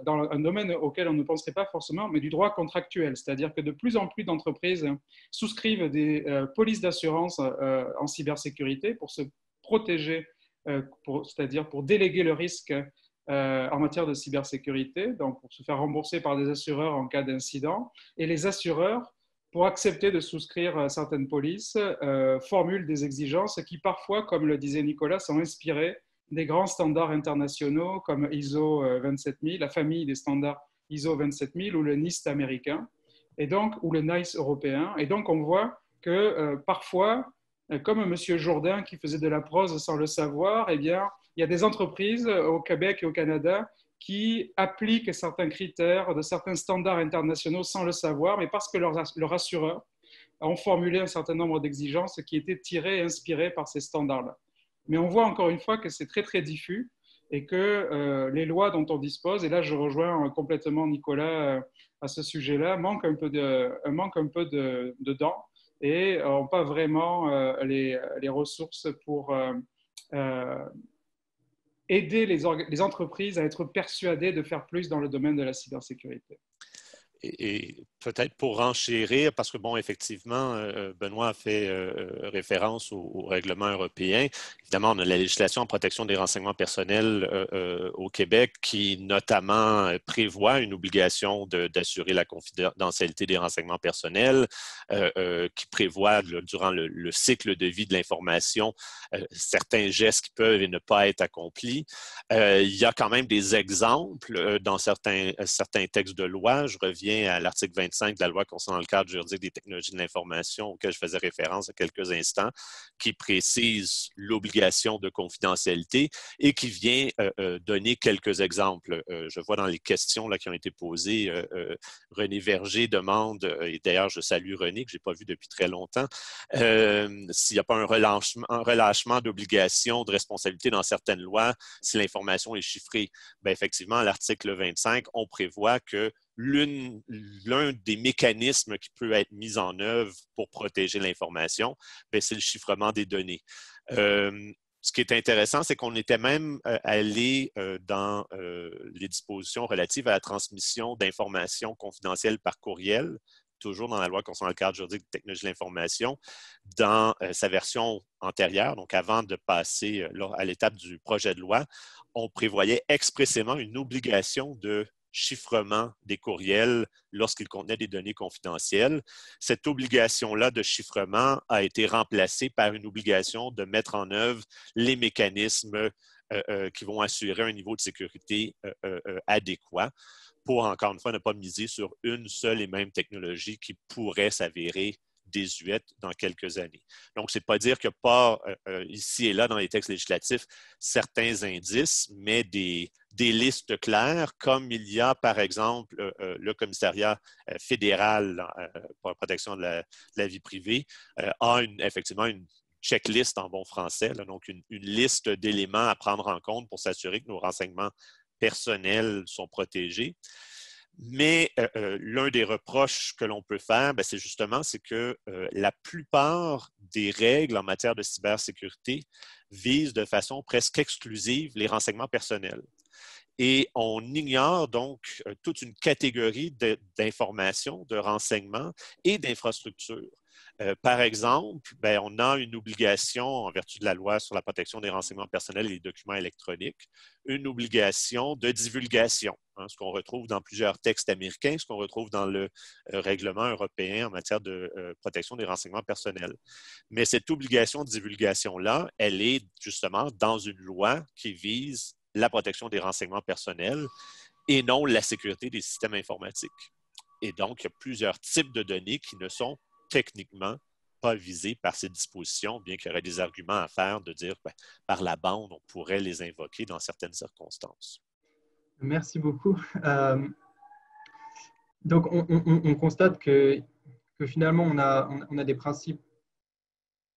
dans un domaine auquel on ne penserait pas forcément, mais du droit contractuel. C'est-à-dire que de plus en plus d'entreprises souscrivent des polices d'assurance en cybersécurité pour se protéger, c'est-à-dire pour déléguer le risque en matière de cybersécurité, donc pour se faire rembourser par des assureurs en cas d'incident. Et les assureurs, pour accepter de souscrire certaines polices, formulent des exigences qui parfois, comme le disait Nicolas, sont inspirées des grands standards internationaux comme ISO 27000, la famille des standards ISO 27000 ou le NIST américain, et donc, ou le NICE européen. Et donc, on voit que parfois, comme M. Jourdain qui faisait de la prose sans le savoir, eh bien, il y a des entreprises au Québec et au Canada qui appliquent certains critères de certains standards internationaux sans le savoir, mais parce que leurs assureurs ont formulé un certain nombre d'exigences qui étaient tirées et inspirées par ces standards-là. Mais on voit encore une fois que c'est très, très diffus et que les lois dont on dispose, et là je rejoins complètement Nicolas à ce sujet-là, manquent un peu dedans et n'ont pas vraiment les ressources pour aider les entreprises à être persuadées de faire plus dans le domaine de la cybersécurité. Et peut-être pour renchérir, parce que, bon, effectivement, Benoît a fait référence au règlement européen. Évidemment, on a la législation en protection des renseignements personnels au Québec qui, notamment, prévoit une obligation d'assurer la confidentialité des renseignements personnels, qui prévoit, durant le cycle de vie de l'information, certains gestes qui peuvent et ne pas être accomplis. Il y a quand même des exemples dans certains textes de loi. Je reviens à l'article 25 de la loi concernant le cadre juridique des technologies de l'information auquel je faisais référence il y a quelques instants, qui précise l'obligation de confidentialité et qui vient donner quelques exemples. Je vois dans les questions là, qui ont été posées, René Verger demande, et d'ailleurs je salue René que je n'ai pas vu depuis très longtemps, s'il n'y a pas un relâchement d'obligation de responsabilité dans certaines lois si l'information est chiffrée. Bien, effectivement, à l'article 25, on prévoit que l'un des mécanismes qui peut être mis en œuvre pour protéger l'information, c'est le chiffrement des données. Ce qui est intéressant, c'est qu'on était même allé dans les dispositions relatives à la transmission d'informations confidentielles par courriel, toujours dans la loi concernant le cadre juridique des technologies de l'information, dans sa version antérieure, donc avant de passer à l'étape du projet de loi, on prévoyait expressément une obligation de chiffrement des courriels lorsqu'ils contenaient des données confidentielles. Cette obligation-là de chiffrement a été remplacée par une obligation de mettre en œuvre les mécanismes qui vont assurer un niveau de sécurité adéquat pour, encore une fois, ne pas miser sur une seule et même technologie qui pourrait s'avérer désuète dans quelques années. Donc, ce n'est pas dire qu'il n'y a pas ici et là dans les textes législatifs certains indices, mais des listes claires, comme il y a par exemple le commissariat fédéral pour la protection de la vie privée a effectivement une checklist en bon français, là, donc une liste d'éléments à prendre en compte pour s'assurer que nos renseignements personnels sont protégés. Mais l'un des reproches que l'on peut faire, c'est justement que la plupart des règles en matière de cybersécurité visent de façon presque exclusive les renseignements personnels. Et on ignore donc toute une catégorie d'informations, de renseignements et d'infrastructures. Par exemple, on a une obligation, en vertu de la loi sur la protection des renseignements personnels et des documents électroniques, une obligation de divulgation, ce qu'on retrouve dans plusieurs textes américains, ce qu'on retrouve dans le règlement européen en matière de protection des renseignements personnels. Mais cette obligation de divulgation-là, elle est justement dans une loi qui vise la protection des renseignements personnels et non la sécurité des systèmes informatiques. Et donc, il y a plusieurs types de données qui ne sont techniquement pas visés par ces dispositions, bien qu'il y aurait des arguments à faire de dire par la bande, on pourrait les invoquer dans certaines circonstances. Merci beaucoup. Donc, on constate que finalement, on a des principes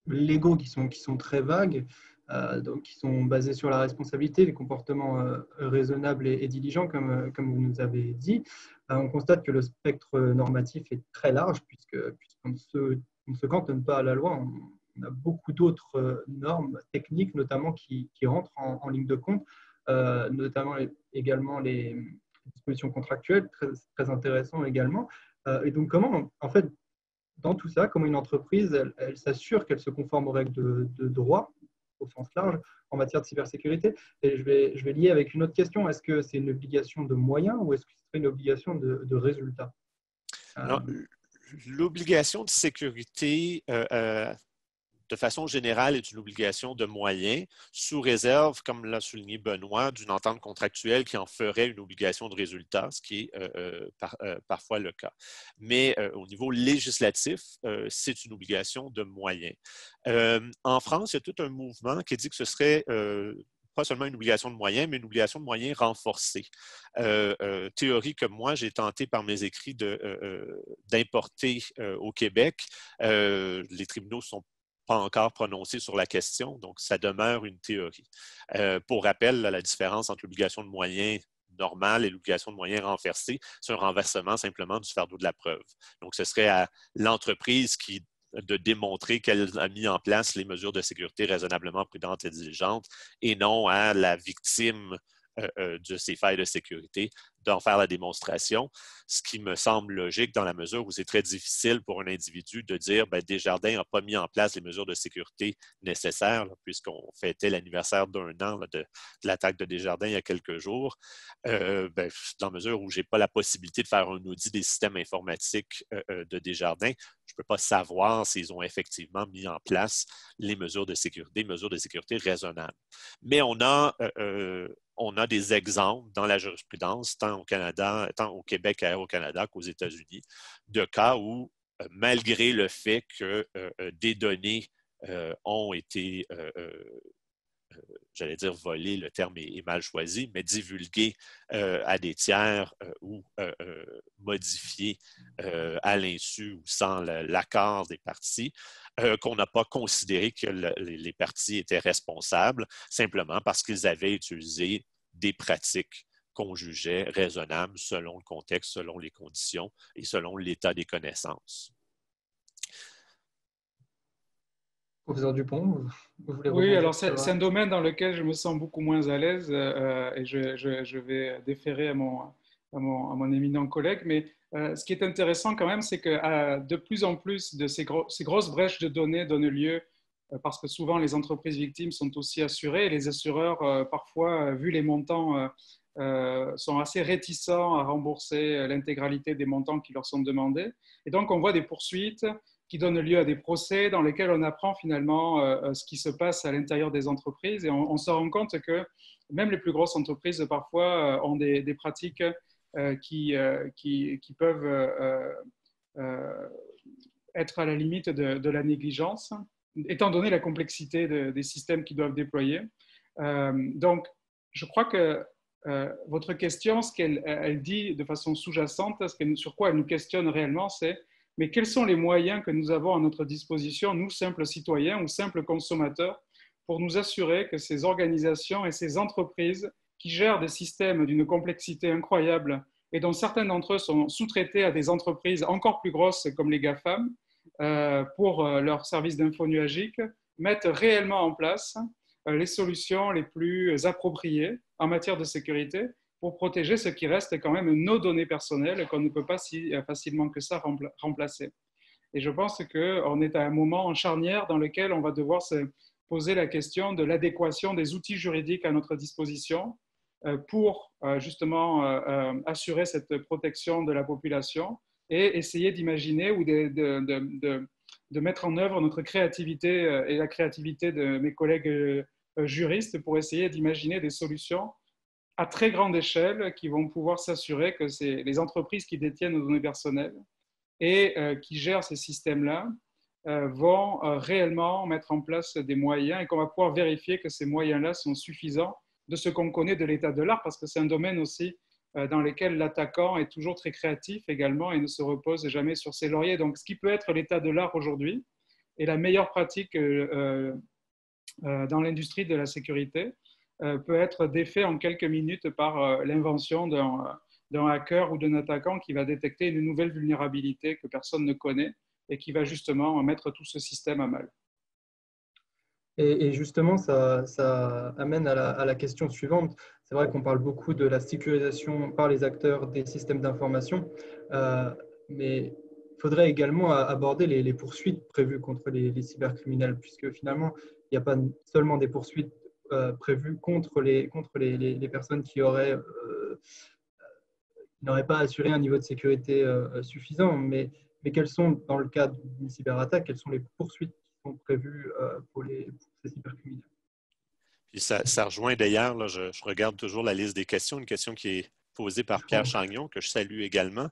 légaux qui sont très vagues. donc qui sont basés sur la responsabilité, les comportements raisonnables et diligents, comme vous nous avez dit. On constate que le spectre normatif est très large, puisqu'on ne se cantonne pas à la loi. On a beaucoup d'autres normes techniques, notamment, qui rentrent en ligne de compte, notamment également les dispositions contractuelles, très, très intéressant également. Et donc, comment, en fait, dans tout ça, comment une entreprise, elle s'assure qu'elle se conforme aux règles de droit, au sens large, en matière de cybersécurité. Et je vais lier avec une autre question. Est-ce que c'est une obligation de moyens ou est-ce que c'est une obligation de résultat? Alors, l'obligation de sécurité, de façon générale, est une obligation de moyens, sous réserve, comme l'a souligné Benoît, d'une entente contractuelle qui en ferait une obligation de résultat, ce qui est parfois le cas. Mais au niveau législatif, c'est une obligation de moyens. En France, il y a tout un mouvement qui dit que ce serait pas seulement une obligation de moyens, mais une obligation de moyens renforcée. Théorie que moi, j'ai tenté par mes écrits d'importer au Québec. Les tribunaux sont pas encore prononcé sur la question, donc ça demeure une théorie. Pour rappel, la différence entre l'obligation de moyens normale et l'obligation de moyens renversée, c'est un renversement simplement du fardeau de la preuve. Donc, ce serait à l'entreprise de démontrer qu'elle a mis en place les mesures de sécurité raisonnablement prudentes et diligentes et non à la victime de ces failles de sécurité d'en faire la démonstration, ce qui me semble logique dans la mesure où c'est très difficile pour un individu de dire Desjardins n'a pas mis en place les mesures de sécurité nécessaires, puisqu'on fêtait l'anniversaire d'un an de l'attaque de Desjardins il y a quelques jours, dans la mesure où je n'ai pas la possibilité de faire un audit des systèmes informatiques de Desjardins, je ne peux pas savoir s'ils ont effectivement mis en place les mesures de sécurité raisonnables. Mais on a des exemples dans la jurisprudence, tant au Québec et au Canada qu'aux États-Unis, de cas où, malgré le fait que des données ont été, j'allais dire volées, le terme est mal choisi, mais divulguées à des tiers ou modifiées à l'insu ou sans l'accord des parties, qu'on n'a pas considéré que les parties étaient responsables simplement parce qu'ils avaient utilisé des pratiques qu'on jugeait raisonnables selon le contexte, selon les conditions et selon l'état des connaissances. Professeur Dupont, vous voulez Oui, rebondir alors c'est un domaine dans lequel je me sens beaucoup moins à l'aise et je vais déférer à mon éminent collègue. Mais ce qui est intéressant quand même, c'est que de plus en plus de ces grosses brèches de données donnent lieu, parce que souvent les entreprises victimes sont aussi assurées et les assureurs, parfois, vu les montants, sont assez réticents à rembourser l'intégralité des montants qui leur sont demandés. Et donc on voit des poursuites qui donnent lieu à des procès dans lesquels on apprend finalement ce qui se passe à l'intérieur des entreprises. Et on se rend compte que même les plus grosses entreprises, parfois, ont des pratiques qui peuvent être à la limite de la négligence, étant donné la complexité des systèmes qu'ils doivent déployer. Donc, je crois que votre question, ce qu'elle dit de façon sous-jacente, sur quoi elle nous questionne réellement, c'est mais quels sont les moyens que nous avons à notre disposition, nous, simples citoyens ou simples consommateurs, pour nous assurer que ces organisations et ces entreprises qui gèrent des systèmes d'une complexité incroyable et dont certains d'entre eux sont sous-traités à des entreprises encore plus grosses comme les GAFAM pour leurs services d'info nuagique, mettent réellement en place les solutions les plus appropriées en matière de sécurité pour protéger ce qui reste quand même nos données personnelles qu'on ne peut pas si facilement que ça remplacer. Et je pense qu'on est à un moment en charnière dans lequel on va devoir se poser la question de l'adéquation des outils juridiques à notre disposition pour justement assurer cette protection de la population et essayer d'imaginer ou de mettre en œuvre notre créativité et la créativité de mes collègues juristes pour essayer d'imaginer des solutions à très grande échelle qui vont pouvoir s'assurer que c'est les entreprises qui détiennent nos données personnelles et qui gèrent ces systèmes-là vont réellement mettre en place des moyens et qu'on va pouvoir vérifier que ces moyens-là sont suffisants de ce qu'on connaît de l'état de l'art, parce que c'est un domaine aussi dans lequel l'attaquant est toujours très créatif également et ne se repose jamais sur ses lauriers. Donc, ce qui peut être l'état de l'art aujourd'hui et la meilleure pratique dans l'industrie de la sécurité peut être défait en quelques minutes par l'invention d'un hacker ou d'un attaquant qui va détecter une nouvelle vulnérabilité que personne ne connaît et qui va justement mettre tout ce système à mal. Et justement, ça amène à la question suivante. C'est vrai qu'on parle beaucoup de la sécurisation par les acteurs des systèmes d'information, mais il faudrait également aborder les poursuites prévues contre les cybercriminels, puisque finalement, il n'y a pas seulement des poursuites prévues contre les personnes qui n'auraient pas assuré un niveau de sécurité suffisant, mais quelles sont, dans le cadre d'une cyberattaque, quelles sont les poursuites qui sont prévues pour ces cybercriminels? Puis ça rejoint d'ailleurs, là, je regarde toujours la liste des questions, une question qui est posée par Pierre Chagnon, que je salue également.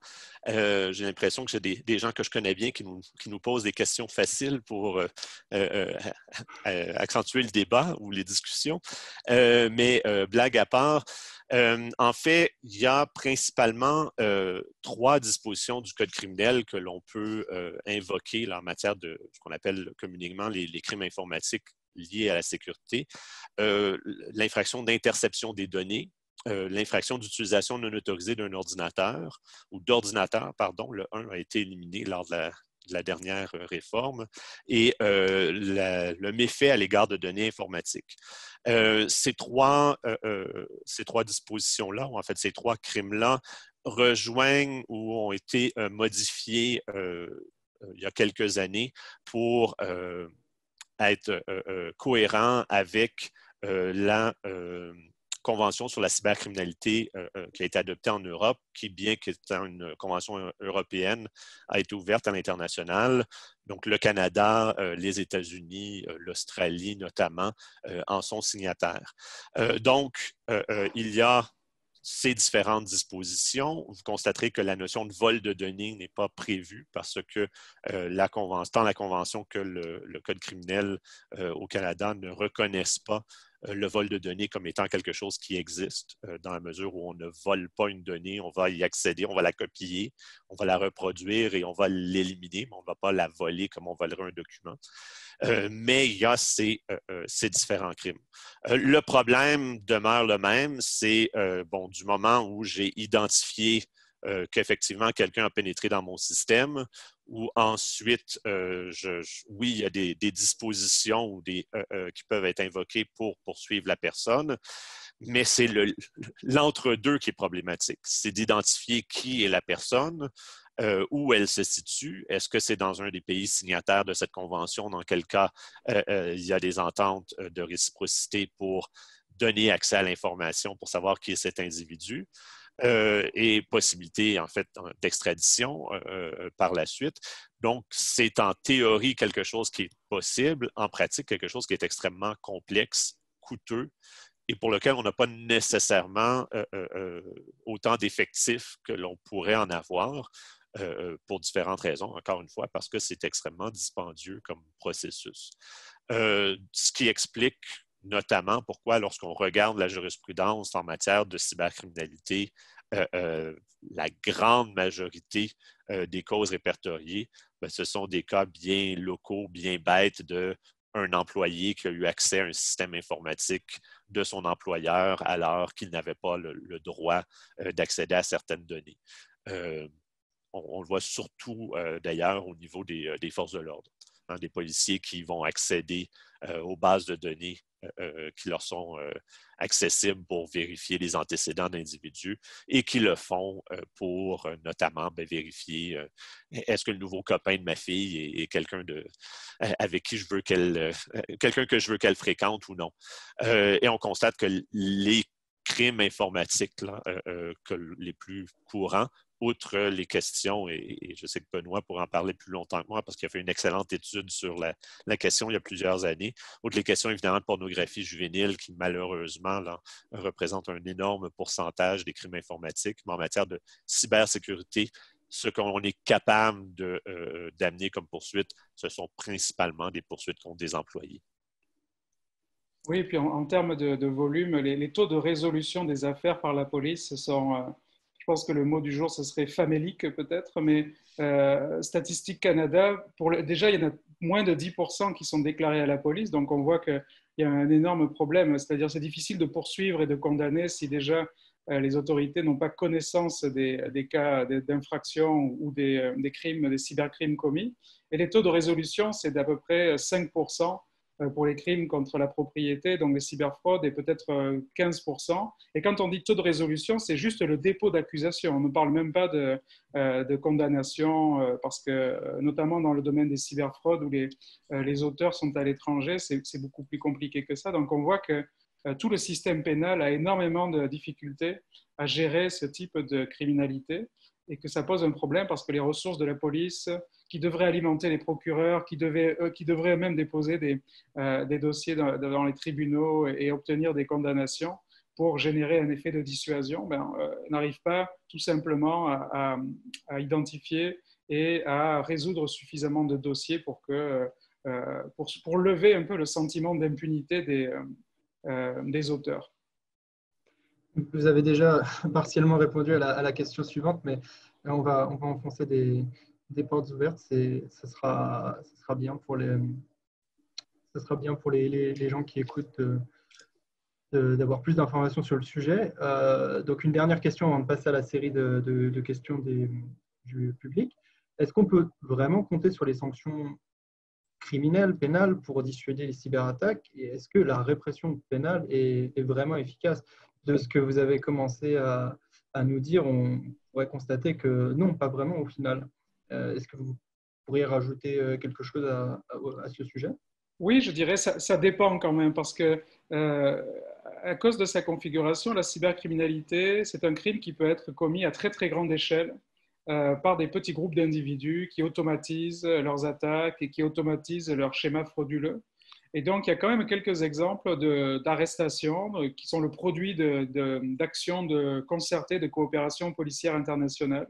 J'ai l'impression que j'ai des gens que je connais bien qui nous posent des questions faciles pour accentuer le débat ou les discussions. Mais blague à part, en fait, il y a principalement 3 dispositions du Code criminel que l'on peut invoquer là, en matière de ce qu'on appelle communément les crimes informatiques liés à la sécurité. L'infraction d'interception des données, l'infraction d'utilisation non autorisée d'un ordinateur ou d'ordinateur, pardon, le 1 a été éliminé lors de la dernière réforme, et le méfait à l'égard de données informatiques. Ces trois dispositions-là, ou en fait ces 3 crimes-là, rejoignent ou ont été modifiés il y a quelques années pour être cohérent avec la Convention sur la cybercriminalité qui a été adoptée en Europe, qui, bien qu'étant une convention européenne, a été ouverte à l'international. Donc, le Canada, les États-Unis, l'Australie notamment, en sont signataires. Donc, il y a ces différentes dispositions. Vous constaterez que la notion de vol de données n'est pas prévue parce que tant la Convention que le Code criminel au Canada ne reconnaissent pas le vol de données comme étant quelque chose qui existe, dans la mesure où on ne vole pas une donnée, on va y accéder, on va la copier, on va la reproduire et on va l'éliminer, mais on ne va pas la voler comme on volerait un document. Mais il y a ces différents crimes. Le problème demeure le même, c'est du moment où j'ai identifié qu'effectivement quelqu'un a pénétré dans mon système, ou ensuite, oui, il y a des dispositions ou qui peuvent être invoquées pour poursuivre la personne, mais c'est l'entre-deux qui est problématique. C'est d'identifier qui est la personne, où elle se situe. Est-ce que c'est dans un des pays signataires de cette convention, dans quel cas il y a des ententes de réciprocité pour donner accès à l'information pour savoir qui est cet individu? Et possibilité, en fait, d'extradition par la suite. Donc, c'est en théorie quelque chose qui est possible, en pratique, quelque chose qui est extrêmement complexe, coûteux, et pour lequel on n'a pas nécessairement autant d'effectifs que l'on pourrait en avoir pour différentes raisons, encore une fois, parce que c'est extrêmement dispendieux comme processus. Ce qui explique notamment pourquoi, lorsqu'on regarde la jurisprudence en matière de cybercriminalité, la grande majorité des causes répertoriées, ce sont des cas bien locaux, bien bêtes d'un employé qui a eu accès à un système informatique de son employeur alors qu'il n'avait pas le droit d'accéder à certaines données. On le voit surtout d'ailleurs au niveau des forces de l'ordre, hein, des policiers qui vont accéder aux bases de données qui leur sont accessibles pour vérifier les antécédents d'individus et qui le font pour notamment vérifier est-ce que le nouveau copain de ma fille est quelqu'un avec qui je veux quelqu'un que je veux qu'elle fréquente ou non. Et on constate que les crimes informatiques là, les plus courants, outre les questions, et je sais que Benoît pourra en parler plus longtemps que moi parce qu'il a fait une excellente étude sur la question il y a plusieurs années, outre les questions évidemment de pornographie juvénile qui malheureusement là, représente un énorme pourcentage des crimes informatiques, mais en matière de cybersécurité, ce qu'on est capable d'amener comme poursuite, ce sont principalement des poursuites contre des employés. Oui, et puis en termes de volume, les taux de résolution des affaires par la police sont... je pense que le mot du jour, ce serait famélique peut-être, mais Statistique Canada, déjà, il y en a moins de 10% qui sont déclarés à la police. Donc, on voit que il y a un énorme problème. C'est-à-dire c'est difficile de poursuivre et de condamner si déjà les autorités n'ont pas connaissance des cas d'infraction ou des crimes, des cybercrimes commis. Et les taux de résolution, c'est d'à peu près 5% pour les crimes contre la propriété, donc les cyberfraudes, et peut-être 15%. Et quand on dit taux de résolution, c'est juste le dépôt d'accusation. On ne parle même pas de condamnation, parce que notamment dans le domaine des cyberfraudes où les auteurs sont à l'étranger, c'est beaucoup plus compliqué que ça. Donc on voit que tout le système pénal a énormément de difficultés à gérer ce type de criminalité et que ça pose un problème parce que les ressources de la police qui devraient alimenter les procureurs, qui devraient même déposer des dossiers dans les tribunaux et obtenir des condamnations pour générer un effet de dissuasion, n'arrivent pas tout simplement à identifier et à résoudre suffisamment de dossiers pour lever un peu le sentiment d'impunité des auteurs. Vous avez déjà partiellement répondu à la question suivante, mais on va enfoncer des portes ouvertes. Ce sera bien pour les gens qui écoutent d'avoir plus d'informations sur le sujet. Donc, une dernière question avant de passer à la série de questions du public. Est-ce qu'on peut vraiment compter sur les sanctions criminelles, pénales, pour dissuader les cyberattaques? Et est-ce que la répression pénale est vraiment efficace? De ce que vous avez commencé à nous dire, on pourrait constater que non, pas vraiment au final. Est-ce que vous pourriez rajouter quelque chose à ce sujet? Oui, je dirais ça dépend quand même parce que à cause de sa configuration, la cybercriminalité, c'est un crime qui peut être commis à très très grande échelle par des petits groupes d'individus qui automatisent leurs attaques et qui automatisent leurs schémas frauduleux. Et donc, il y a quand même quelques exemples d'arrestations qui sont le produit d'actions concertées de coopération policière internationale,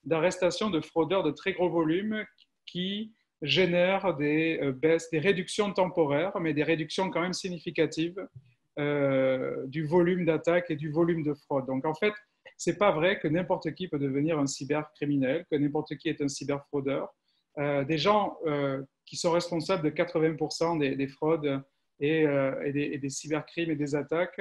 d'arrestations de fraudeurs de très gros volume qui génèrent des baisses, des réductions temporaires, mais des réductions quand même significatives du volume d'attaques et du volume de fraude. Donc, en fait, ce n'est pas vrai que n'importe qui peut devenir un cybercriminel, que n'importe qui est un cyberfraudeur. Des gens qui sont responsables de 80% des fraudes et des cybercrimes et des attaques,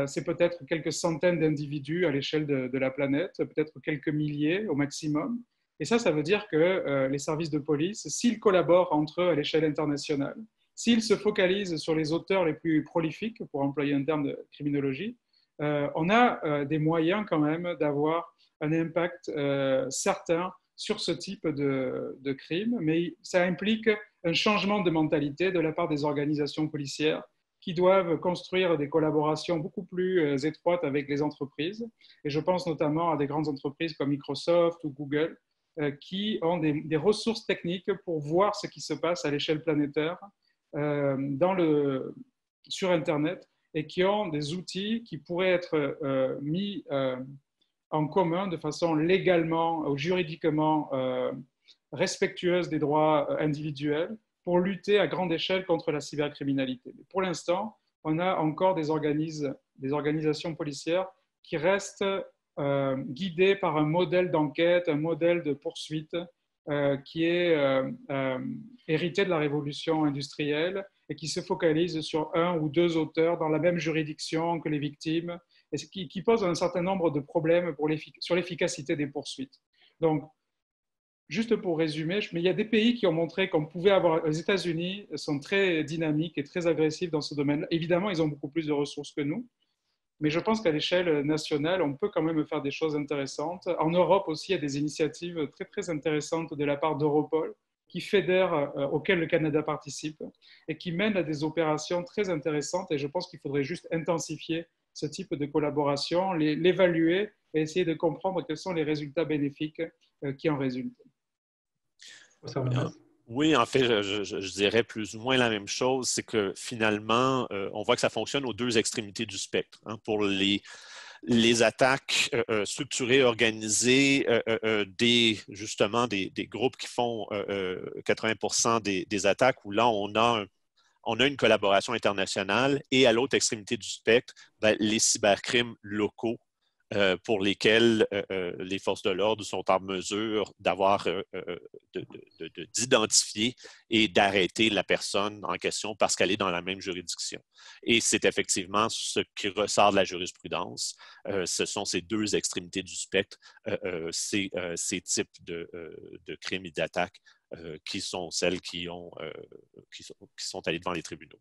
c'est peut-être quelques centaines d'individus à l'échelle de la planète, peut-être quelques milliers au maximum. Et ça veut dire que les services de police, s'ils collaborent entre eux à l'échelle internationale, s'ils se focalisent sur les auteurs les plus prolifiques, pour employer un terme de criminologie, on a des moyens quand même d'avoir un impact certain sur ce type de crime, mais ça implique un changement de mentalité de la part des organisations policières qui doivent construire des collaborations beaucoup plus étroites avec les entreprises. Et je pense notamment à des grandes entreprises comme Microsoft ou Google qui ont des ressources techniques pour voir ce qui se passe à l'échelle planétaire sur Internet et qui ont des outils qui pourraient être mis en commun de façon légalement ou juridiquement respectueuse des droits individuels pour lutter à grande échelle contre la cybercriminalité. Mais pour l'instant, on a encore des organisations policières qui restent guidées par un modèle d'enquête, un modèle de poursuite qui est hérité de la révolution industrielle et qui se focalise sur un ou deux auteurs dans la même juridiction que les victimes, et qui pose un certain nombre de problèmes sur l'efficacité des poursuites. Donc, juste pour résumer, mais il y a des pays qui ont montré qu'on pouvait avoir. Les États-Unis sont très dynamiques et très agressifs dans ce domaine-là. Évidemment, ils ont beaucoup plus de ressources que nous, mais je pense qu'à l'échelle nationale, on peut quand même faire des choses intéressantes. En Europe aussi, il y a des initiatives très, très intéressantes de la part d'Europol, qui fédèrent, auxquelles le Canada participe, et qui mènent à des opérations très intéressantes. Et je pense qu'il faudrait juste intensifier ce type de collaboration, l'évaluer et essayer de comprendre quels sont les résultats bénéfiques qui en résultent. Oui, en fait, je dirais plus ou moins la même chose. C'est que finalement, on voit que ça fonctionne aux deux extrémités du spectre. Hein. Pour les attaques structurées, organisées, justement des groupes qui font 80% des attaques, où là, on a une collaboration internationale. Et à l'autre extrémité du spectre, les cybercrimes locaux pour lesquels les forces de l'ordre sont en mesure d'identifier et d'arrêter la personne en question parce qu'elle est dans la même juridiction. Et c'est effectivement ce qui ressort de la jurisprudence. Ce sont ces deux extrémités du spectre, ces types de crimes et d'attaques qui sont celles qui sont allées devant les tribunaux.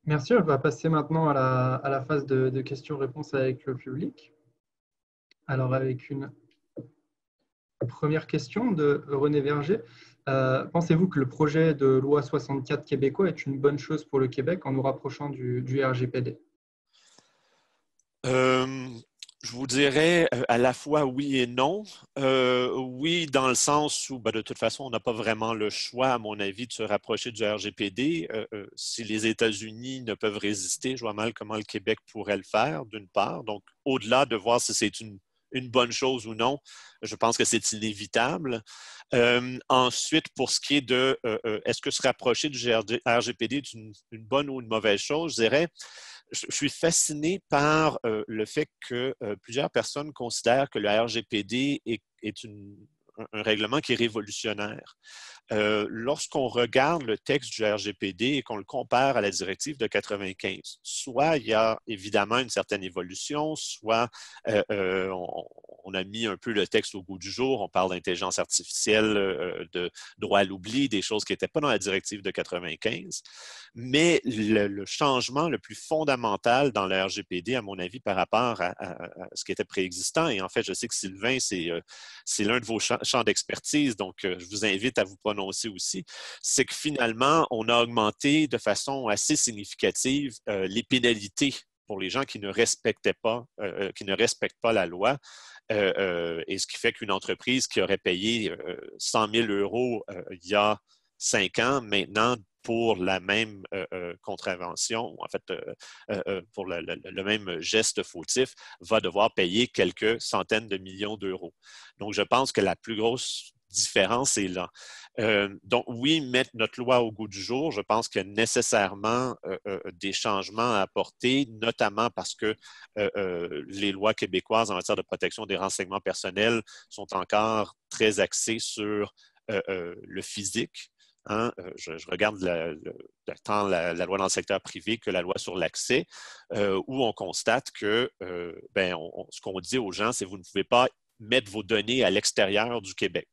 Merci, on va passer maintenant à la phase de questions-réponses avec le public. Alors, avec une première question de René Verger. Pensez-vous que le projet de loi 64 québécois est une bonne chose pour le Québec en nous rapprochant du RGPD? Je vous dirais à la fois oui et non. Oui, dans le sens où, de toute façon, on n'a pas vraiment le choix, à mon avis, de se rapprocher du RGPD. Si les États-Unis ne peuvent résister, je vois mal comment le Québec pourrait le faire, d'une part. Donc, au-delà de voir si c'est une bonne chose ou non, je pense que c'est inévitable. Ensuite, pour ce qui est de est-ce que se rapprocher du RGPD est une bonne ou une mauvaise chose, je dirais, je suis fasciné par le fait que plusieurs personnes considèrent que le RGPD est un règlement qui est révolutionnaire. Lorsqu'on regarde le texte du RGPD et qu'on le compare à la directive de 95, soit il y a évidemment une certaine évolution, soit on a mis un peu le texte au goût du jour, on parle d'intelligence artificielle, de droit à l'oubli, des choses qui n'étaient pas dans la directive de 95, mais le changement le plus fondamental dans le RGPD, à mon avis, par rapport à ce qui était préexistant, et en fait, je sais que Sylvain, c'est l'un de vos champs d'expertise, donc je vous invite à vous prononcer aussi, c'est que finalement, on a augmenté de façon assez significative les pénalités pour les gens qui ne respectent pas la loi. Et ce qui fait qu'une entreprise qui aurait payé 100 000 € il y a 5 ans, maintenant, pour la même contravention, en fait, pour le même geste fautif, va devoir payer quelques centaines de millions d'euros. Donc, je pense que la plus grosse différence est là. Donc, oui, mettre notre loi au goût du jour, je pense qu'il y a nécessairement des changements à apporter, notamment parce que les lois québécoises en matière de protection des renseignements personnels sont encore très axées sur le physique. Hein? Je regarde tant la loi dans le secteur privé que la loi sur l'accès, où on constate que ce qu'on dit aux gens, c'est que vous ne pouvez pas mettre vos données à l'extérieur du Québec.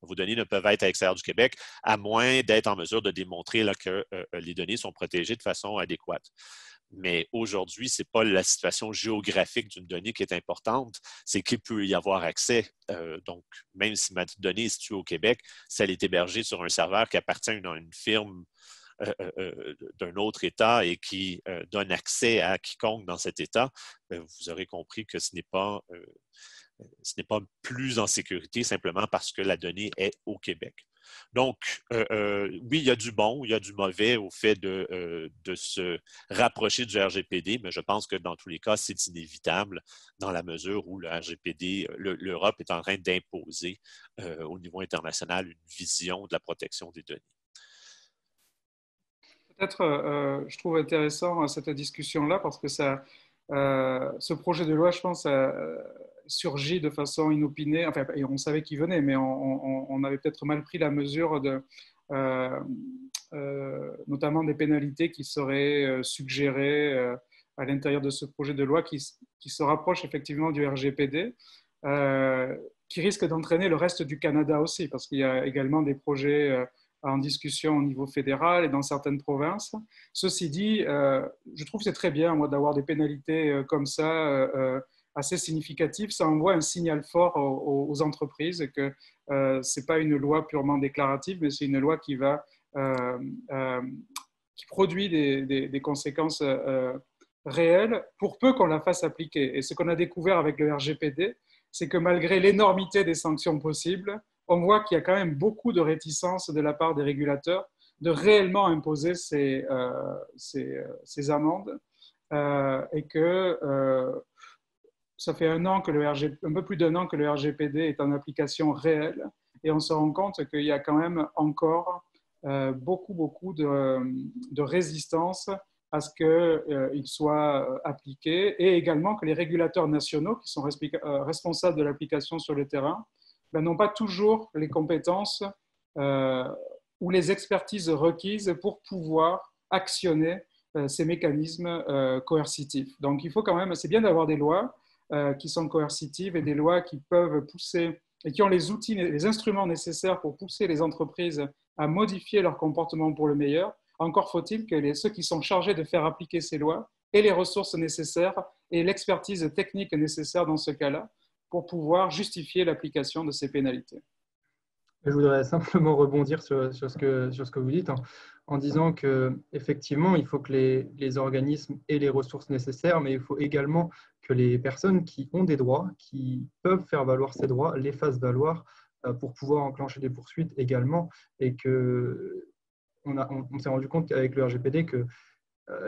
Vos données ne peuvent être à l'extérieur du Québec, à moins d'être en mesure de démontrer là, que les données sont protégées de façon adéquate. Mais aujourd'hui, ce n'est pas la situation géographique d'une donnée qui est importante, c'est qu'il peut y avoir accès. Donc, même si ma donnée est située au Québec, si elle est hébergée sur un serveur qui appartient à une firme d'un autre État et qui donne accès à quiconque dans cet État, vous aurez compris que ce n'est pas plus en sécurité simplement parce que la donnée est au Québec. Donc, oui, il y a du bon, il y a du mauvais au fait de se rapprocher du RGPD, mais je pense que dans tous les cas, c'est inévitable dans la mesure où le RGPD, l'Europe est en train d'imposer au niveau international une vision de la protection des données. Peut-être, je trouve intéressant cette discussion-là parce que ce projet de loi, je pense, surgit de façon inopinée. Enfin, on savait qu'il venait, mais on avait peut-être mal pris la mesure notamment des pénalités qui seraient suggérées à l'intérieur de ce projet de loi qui se rapproche effectivement du RGPD, qui risque d'entraîner le reste du Canada aussi, parce qu'il y a également des projets en discussion au niveau fédéral et dans certaines provinces. Ceci dit, je trouve que c'est très bien, moi, d'avoir des pénalités comme ça, assez significatives. Ça envoie un signal fort aux entreprises que ce n'est pas une loi purement déclarative, mais c'est une loi qui produit des conséquences réelles pour peu qu'on la fasse appliquer. Et ce qu'on a découvert avec le RGPD, c'est que malgré l'énormité des sanctions possibles, on voit qu'il y a quand même beaucoup de réticence de la part des régulateurs de réellement imposer ces amendes et que ça fait un peu plus d'un an que le RGPD est en application réelle et on se rend compte qu'il y a quand même encore beaucoup de résistance à ce qu'il soit appliqué, et également que les régulateurs nationaux qui sont responsables de l'application sur le terrain n'ont pas toujours les compétences ou les expertises requises pour pouvoir actionner ces mécanismes coercitifs. Donc il faut quand même, c'est bien d'avoir des lois qui sont coercitives et des lois qui peuvent pousser et qui ont les outils, les instruments nécessaires pour pousser les entreprises à modifier leur comportement pour le meilleur. Encore faut-il que ceux qui sont chargés de faire appliquer ces lois aient les ressources nécessaires et l'expertise technique nécessaire dans ce cas-là pour pouvoir justifier l'application de ces pénalités. Je voudrais simplement rebondir sur ce que vous dites en disant qu'effectivement, il faut que les organismes aient les ressources nécessaires, mais il faut également que les personnes qui ont des droits, qui peuvent faire valoir ces droits, les fassent valoir pour pouvoir enclencher des poursuites également. Et on s'est rendu compte avec le RGPD que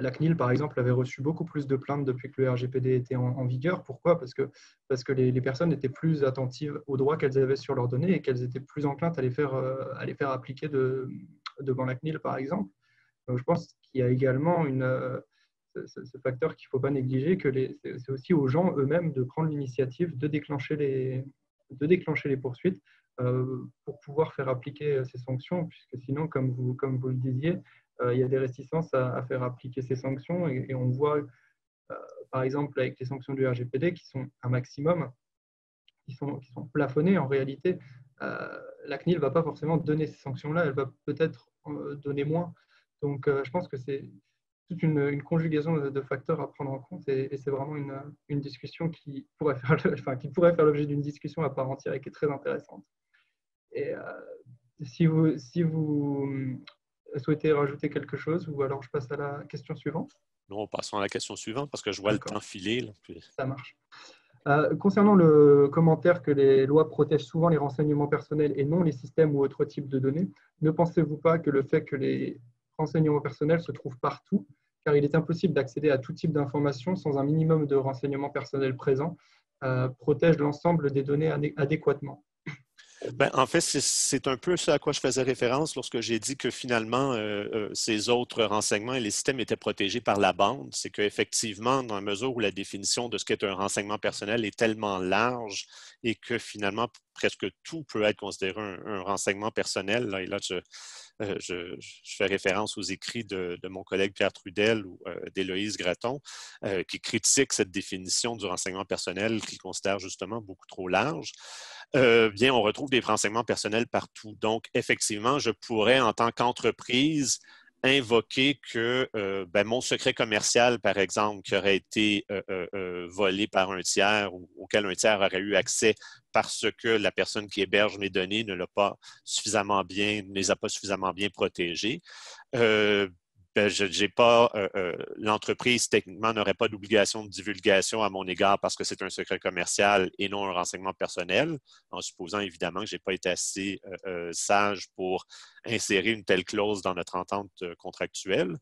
la CNIL, par exemple, avait reçu beaucoup plus de plaintes depuis que le RGPD était en vigueur. Pourquoi ? Parce que les personnes étaient plus attentives aux droits qu'elles avaient sur leurs données et qu'elles étaient plus enclines à les faire appliquer devant la CNIL, par exemple. Donc, je pense qu'il y a également ce facteur qu'il ne faut pas négliger, que c'est aussi aux gens eux-mêmes de prendre l'initiative de déclencher les poursuites pour pouvoir faire appliquer ces sanctions, puisque sinon, comme vous le disiez, il y a des réticences à faire appliquer ces sanctions et on voit, par exemple, avec les sanctions du RGPD qui sont un maximum, qui sont plafonnées en réalité. La CNIL ne va pas forcément donner ces sanctions-là, elle va peut-être donner moins. Donc, je pense que c'est toute une conjugaison de facteurs à prendre en compte et c'est vraiment une discussion qui pourrait faire l'objet d'une discussion à part entière et qui est très intéressante. Et si vous souhaitez rajouter quelque chose ou alors je passe à la question suivante. Non, passons à la question suivante parce que je vois le temps filer. Là, puis... Ça marche. Concernant le commentaire que les lois protègent souvent les renseignements personnels et non les systèmes ou autres types de données, ne pensez-vous pas que le fait que les renseignements personnels se trouvent partout, car il est impossible d'accéder à tout type d'informations sans un minimum de renseignements personnels présents, protège l'ensemble des données adéquatement? Ben, en fait, c'est un peu ce à quoi je faisais référence lorsque j'ai dit que finalement, ces autres renseignements et les systèmes étaient protégés par la bande. C'est qu'effectivement, dans la mesure où la définition de ce qu'est un renseignement personnel est tellement large et que finalement, presque tout peut être considéré un renseignement personnel, là, et là, je fais référence aux écrits de mon collègue Pierre Trudel ou d'Héloïse Gratton, qui critiquent cette définition du renseignement personnel qu'ils considèrent justement beaucoup trop large. Bien, on retrouve des renseignements personnels partout. Donc, effectivement, je pourrais, en tant qu'entreprise, invoquer que mon secret commercial, par exemple, qui aurait été volé par un tiers ou auquel un tiers aurait eu accès parce que la personne qui héberge mes données ne les a pas suffisamment bien protégées. L'entreprise, techniquement, n'aurait pas d'obligation de divulgation à mon égard parce que c'est un secret commercial et non un renseignement personnel, en supposant évidemment que je n'ai pas été assez sage pour insérer une telle clause dans notre entente contractuelle.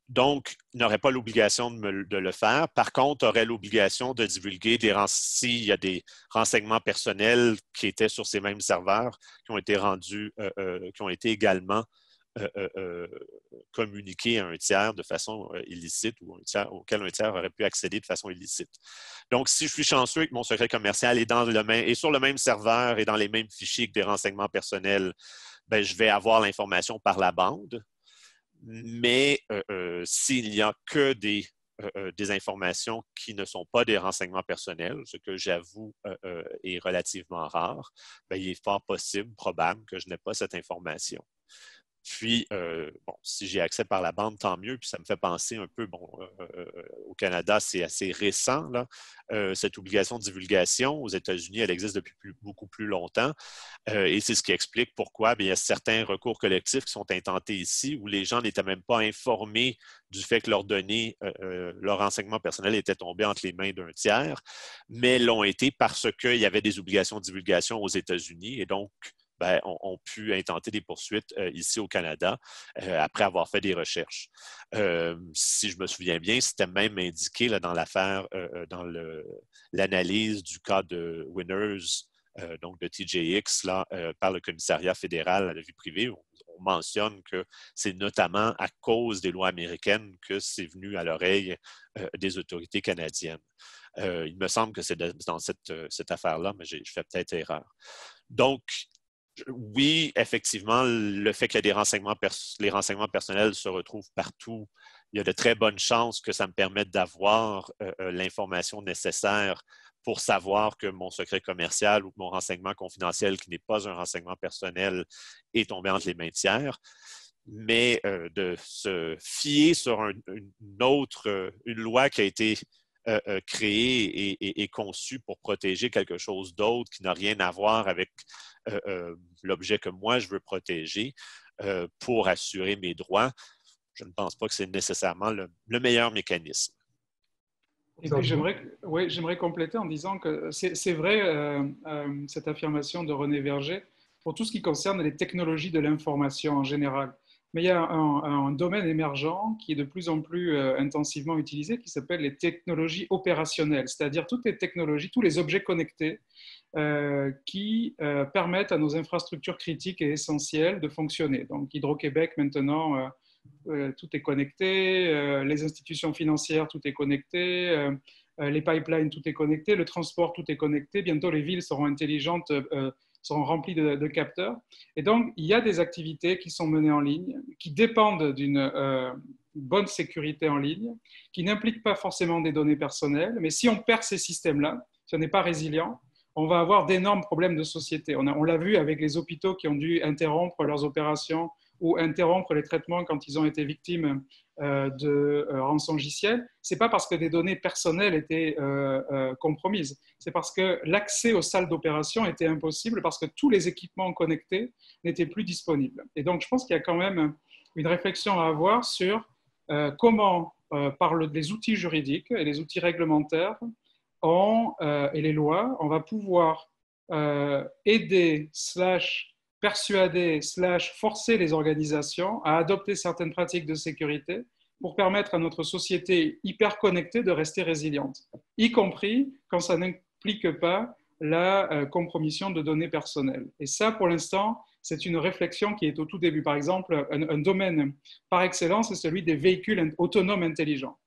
Donc, n'aurait pas l'obligation de le faire. Par contre, aurait l'obligation de divulguer s'il y a des renseignements personnels qui étaient sur ces mêmes serveurs, qui ont été rendus, qui ont été également communiquer à un tiers de façon illicite ou auquel un tiers aurait pu accéder de façon illicite. Donc, si je suis chanceux et que mon secret commercial est sur le même serveur et dans les mêmes fichiers que des renseignements personnels, ben, je vais avoir l'information par la bande. Mais s'il n'y a que des informations qui ne sont pas des renseignements personnels, ce que j'avoue est relativement rare, ben, il est fort possible, probable, que je n'ai pas cette information. Puis, si j'ai accès par la bande, tant mieux. Puis ça me fait penser un peu, au Canada, c'est assez récent, là, cette obligation de divulgation. Aux États-Unis, elle existe depuis beaucoup plus longtemps. Et c'est ce qui explique pourquoi il y a certains recours collectifs qui sont intentés ici où les gens n'étaient même pas informés du fait que leurs données, leurs renseignements personnels étaient tombés entre les mains d'un tiers, mais l'ont été parce qu'il y avait des obligations de divulgation aux États-Unis. Et donc, ont pu intenter des poursuites ici au Canada après avoir fait des recherches. Si je me souviens bien, c'était même indiqué là, dans l'affaire, dans l'analyse du cas de Winners, donc de TJX, là, par le commissariat fédéral à la vie privée. On on mentionne que c'est notamment à cause des lois américaines que c'est venu à l'oreille des autorités canadiennes. Il me semble que c'est dans cette affaire-là, mais je fais peut-être erreur. Donc, oui, effectivement, le fait que les renseignements personnels se retrouvent partout, il y a de très bonnes chances que ça me permette d'avoir l'information nécessaire pour savoir que mon secret commercial ou que mon renseignement confidentiel, qui n'est pas un renseignement personnel, est tombé entre les mains tiers. Mais de se fier sur une loi qui a été créée et conçue pour protéger quelque chose d'autre qui n'a rien à voir avec l'objet que moi je veux protéger pour assurer mes droits, je ne pense pas que c'est nécessairement le meilleur mécanisme. Et puis j'aimerais compléter en disant que c'est vrai, cette affirmation de René Verger, pour tout ce qui concerne les technologies de l'information en général. Mais il y a un domaine émergent qui est de plus en plus intensivement utilisé, qui s'appelle les technologies opérationnelles, c'est-à-dire toutes les technologies, tous les objets connectés qui permettent à nos infrastructures critiques et essentielles de fonctionner. Donc Hydro-Québec maintenant, tout est connecté, les institutions financières, tout est connecté, les pipelines, tout est connecté, le transport, tout est connecté, bientôt les villes seront intelligentes, seront remplies de capteurs. Et donc, il y a des activités qui sont menées en ligne, qui dépendent d'une bonne sécurité en ligne, qui n'impliquent pas forcément des données personnelles, mais si on perd ces systèmes-là, si on n'est pas résilient, on va avoir d'énormes problèmes de société. On l'a vu avec les hôpitaux qui ont dû interrompre leurs opérations ou interrompre les traitements quand ils ont été victimes de rançongiciels. Ce n'est pas parce que des données personnelles étaient compromises, c'est parce que l'accès aux salles d'opération était impossible parce que tous les équipements connectés n'étaient plus disponibles. Et donc, je pense qu'il y a quand même une réflexion à avoir sur comment, par les outils juridiques et les outils réglementaires et les lois, on va pouvoir aider / persuader / forcer les organisations à adopter certaines pratiques de sécurité pour permettre à notre société hyper connectée de rester résiliente, y compris quand ça n'implique pas la compromission de données personnelles. Et ça, pour l'instant, c'est une réflexion qui est au tout début. Par exemple, un domaine par excellence, c'est celui des véhicules autonomes intelligents.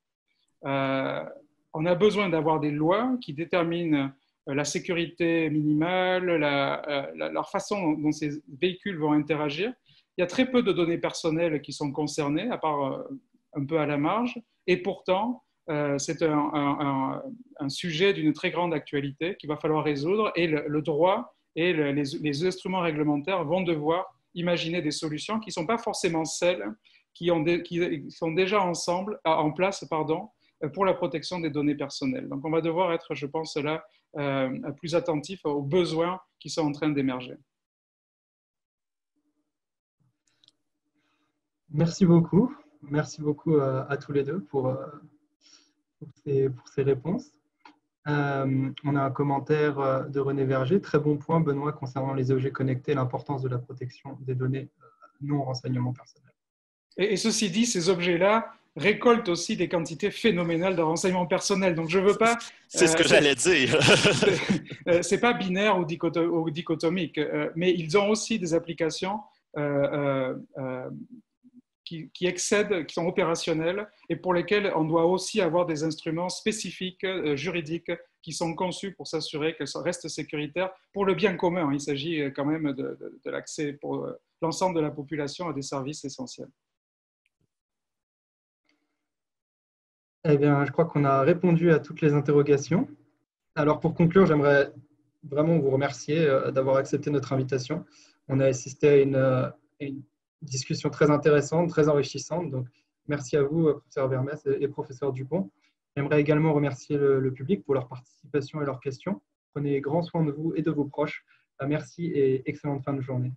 On a besoin d'avoir des lois qui déterminent la sécurité minimale, la façon dont ces véhicules vont interagir. Il y a très peu de données personnelles qui sont concernées, à part un peu à la marge, et pourtant, c'est un sujet d'une très grande actualité qu'il va falloir résoudre, et le droit et les instruments réglementaires vont devoir imaginer des solutions qui ne sont pas forcément celles qui sont déjà en place pour la protection des données personnelles. Donc, on va devoir être, je pense, là, plus attentif aux besoins qui sont en train d'émerger. Merci beaucoup. Merci beaucoup à tous les deux pour ces réponses. On a un commentaire de René Verger. Très bon point, Benoît, concernant les objets connectés et l'importance de la protection des données non renseignement personnel. Et ceci dit, ces objets-là récoltent aussi des quantités phénoménales de renseignements personnels. Donc, je veux pas... C'est ce que j'allais dire. C'est pas binaire ou dichotomique, mais ils ont aussi des applications qui excèdent, qui sont opérationnelles et pour lesquelles on doit aussi avoir des instruments spécifiques, juridiques, qui sont conçus pour s'assurer qu'elles restent sécuritaires pour le bien commun. Il s'agit quand même de l'accès pour l'ensemble de la population à des services essentiels. Eh bien, je crois qu'on a répondu à toutes les interrogations. Alors, pour conclure, j'aimerais vraiment vous remercier d'avoir accepté notre invitation. On a assisté à une discussion très intéressante, très enrichissante. Donc, merci à vous, professeur Vermès et professeur Dupont. J'aimerais également remercier le public pour leur participation et leurs questions. Prenez grand soin de vous et de vos proches. Merci et excellente fin de journée.